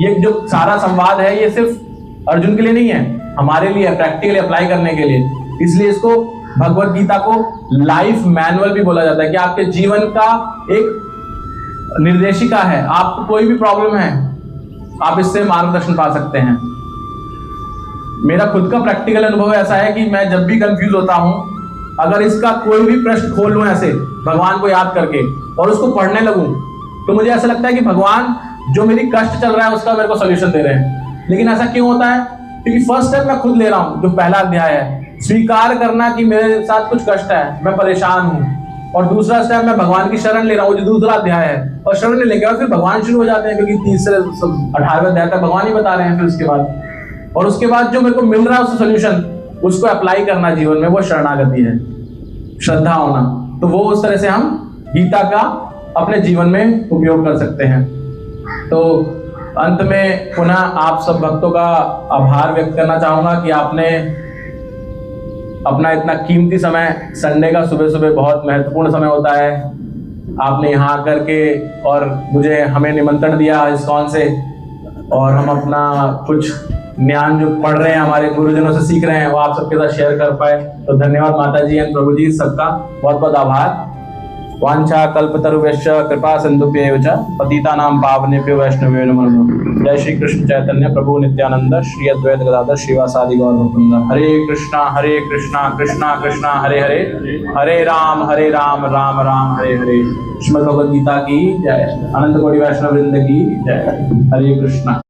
ये जो सारा संवाद है ये सिर्फ अर्जुन के लिए नहीं है, हमारे लिए, प्रैक्टिकली अप्लाई करने के लिए। इसलिए इसको भगवत गीता को लाइफ मैनुअल भी बोला जाता है कि आपके जीवन का एक निर्देशिका है। आपको कोई भी प्रॉब्लम है, आप इससे मार्गदर्शन पा सकते हैं। मेरा खुद का प्रैक्टिकल अनुभव ऐसा है कि मैं जब भी कंफ्यूज होता हूं, अगर इसका कोई भी प्रश्न खोल लूं ऐसे भगवान को याद करके और उसको पढ़ने लगूं, तो मुझे ऐसा लगता है कि भगवान जो मेरी कष्ट चल रहा है उसका मेरे को सोल्यूशन दे रहे हैं। लेकिन ऐसा क्यों होता है? क्योंकि फर्स्ट स्टेप मैं खुद ले रहा हूं, जो पहला अध्याय है, स्वीकार करना कि मेरे साथ कुछ कष्ट है, मैं परेशान हूं। और दूसरा स्टेप मैं भगवान की शरण ले रहा हूं, जो दूसरा अध्याय है। और शरण लेने के बाद फिर भगवान शुरू हो जाते हैं, क्योंकि तीसरे 18वें अध्याय तक भगवान ही बता रहे हैं। फिर उसके बाद और उसके बाद जो मेरे को मिल रहा है उसका सोल्यूशन, उसको अप्लाई करना जीवन में, वो शरणागति है, श्रद्धा होना। तो वो उस तरह से हम गीता का अपने जीवन में उपयोग कर सकते हैं। तो अंत में पुनः आप सब भक्तों का आभार व्यक्त करना चाहूंगा कि आपने अपना इतना कीमती समय, संडे का सुबह सुबह बहुत महत्वपूर्ण समय होता है, आपने यहाँ आकर के और हमें निमंत्रण दिया इस्कॉन से, और हम अपना कुछ ज्ञान जो पढ़ रहे हैं, हमारे गुरुजनों से सीख रहे हैं, वो आप सबके साथ शेयर कर पाए। तो धन्यवाद माता जी एंड प्रभु जी, सबका बहुत बहुत आभार। वांछा कल्पतरुभ्यश्च कृपा सिंधुभ्येव च पतितानां पावनेभ्यो वैष्णवेभ्यो नमो नमः। जय श्री कृष्ण चैतन्य प्रभु नित्यानंद श्री अद्वैत गदाधर श्रीवासादि गौर भक्तवृंद। हरे कृष्णा कृष्णा कृष्णा हरे हरे, हरे राम राम राम हरे हरे। श्रीमद् भगवद गीता की जय। अनंत कोटि वैष्णव वृंद की जय। हरे कृष्णा।